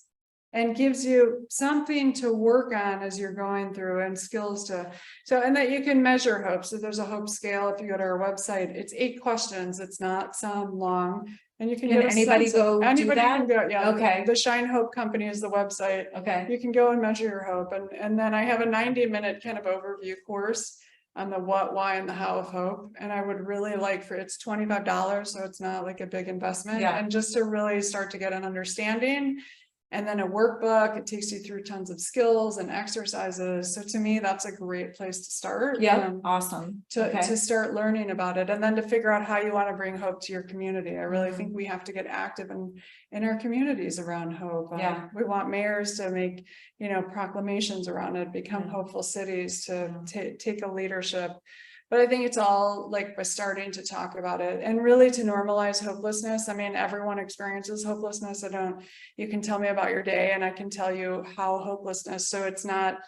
And gives you something to work on as you're going through, and skills and that you can measure hope. So there's a hope scale. If you go to our website, it's 8 questions. It's not some long, and you can anybody go do that? Can go, okay. The Shine Hope Company is the website. Okay. You can go and measure your hope. And then I have a 90-minute kind of overview course on the what, why, and the how of hope. And I would really like for, it's $25, so it's not like a big investment. Yeah. And just to really start to get an understanding. And then a workbook, it takes you through tons of skills and exercises. So to me, that's a great place to start. Yeah, awesome. To start learning about it, and then to figure out how you want to bring hope to your community. I really think we have to get active in our communities around hope. Yeah. We want mayors to make, proclamations around it, become hopeful cities, to take a leadership. But I think it's all like by starting to talk about it and really to normalize hopelessness. I mean, everyone experiences hopelessness. You can tell me about your day and I can tell you how hopelessness. So it's not,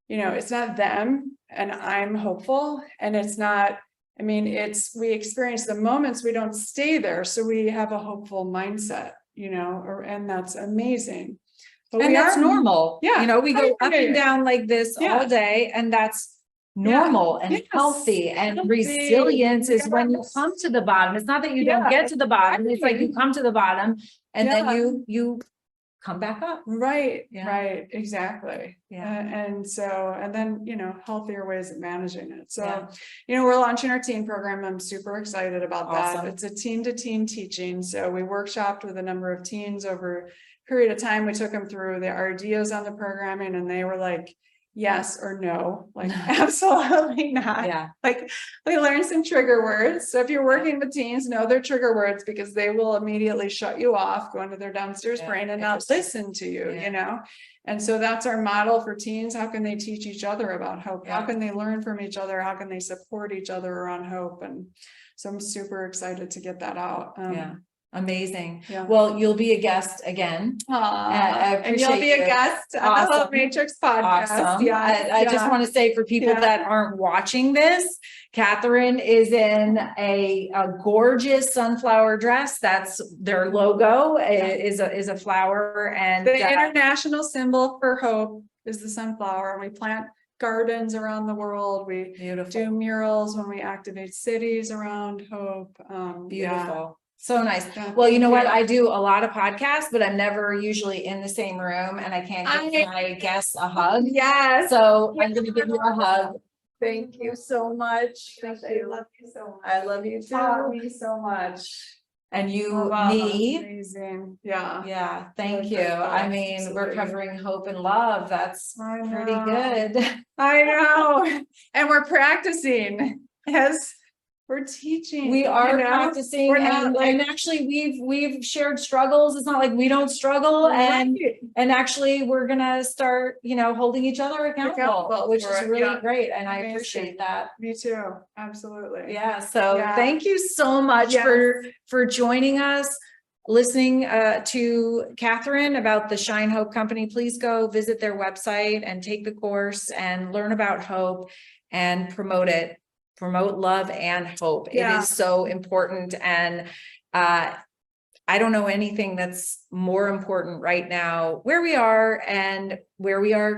it's not them and I'm hopeful, and it's not, we experience the moments, we don't stay there. So we have a hopeful mindset, and that's amazing. But And that's normal. Yeah. We go up and down like this all day, and that's normal and healthy. And resilience is when you come to the bottom. It's not that you don't get to the bottom. It's like you come to the bottom and then you come back up. Right. Exactly. Yeah. And then, healthier ways of managing it. So, we're launching our teen program. I'm super excited about that. It's a teen to teen teaching. So we workshopped with a number of teens over a period of time. We took them through the ideas on the programming, and they were like, yes or no, like absolutely not. Yeah. Like we learned some trigger words. So if you're working with teens, know their trigger words, because they will immediately shut you off, go into their downstairs brain and not listen to you, And so that's our model for teens. How can they teach each other about hope? How can they learn from each other? How can they support each other around hope? And so I'm super excited to get that out. Amazing. Yeah. Well, you'll be a guest again. I And you'll be a guest on the Hope Matrix podcast. Awesome. Yeah. I just want to say, for people that aren't watching this, Kathryn is in a gorgeous sunflower dress. That's their logo, is a flower, and the international symbol for hope is the sunflower. We plant gardens around the world. We do murals when we activate cities around hope. Beautiful. So nice. Well, you know what? I do a lot of podcasts, but I'm never usually in the same room, and I can't give my guests a hug. Yes. So I'm going to give you a hug. Thank you so much. Thank you. I love you so much. I love you too. Taught me so much. And you, me. Amazing. Yeah. Yeah. Thank you. I mean, we're covering hope and love. That's pretty good. I know. And we're practicing as we're teaching. We are practicing, and actually we've shared struggles. It's not like we don't struggle, and actually we're gonna start, holding each other accountable, which is really great, and I appreciate that. Me too. Absolutely. Yeah. So thank you so much for joining us, listening to Kathryn about the Shine Hope Company. Please go visit their website and take the course and learn about hope and promote it. Promote love and hope. It is so important. And I don't know anything that's more important right now. Where we are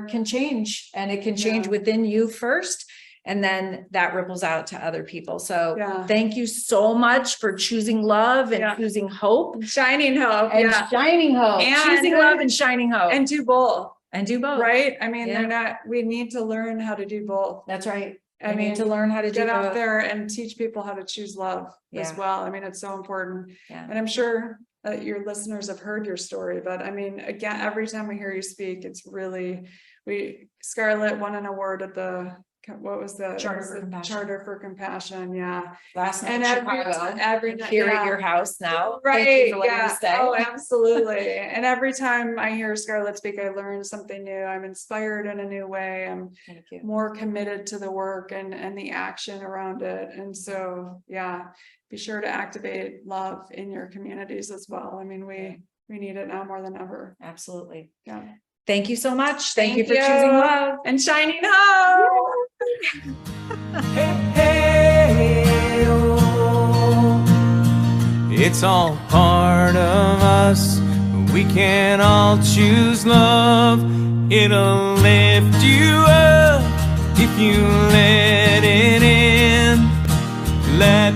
can change, and it can change within you first. And then that ripples out to other people. So thank you so much for choosing love and choosing hope. Shining hope. And shining hope. And choosing love and shining hope. And do both. Right? I mean, we need to learn how to do both. That's right. I mean, need to learn how to get out there and teach people how to choose love as well. I mean, it's so important. Yeah. And I'm sure that your listeners have heard your story, but I mean, again, every time we hear you speak, it's really, Scarlett won an award at the, what was the Charter for Compassion? Yeah. Last night and in Chicago. every night here at your house now. Right. Thank you for letting me stay. Oh, absolutely. And every time I hear Scarlett speak, I learn something new. I'm inspired in a new way. I'm more committed to the work and the action around it. And so, be sure to activate love in your communities as well. I mean, we need it now more than ever. Absolutely. Yeah. Thank you so much. Thank you for choosing love and shining hope. Hey, oh. It's all part of us. We can all choose love. It'll lift you up if you let it in. Let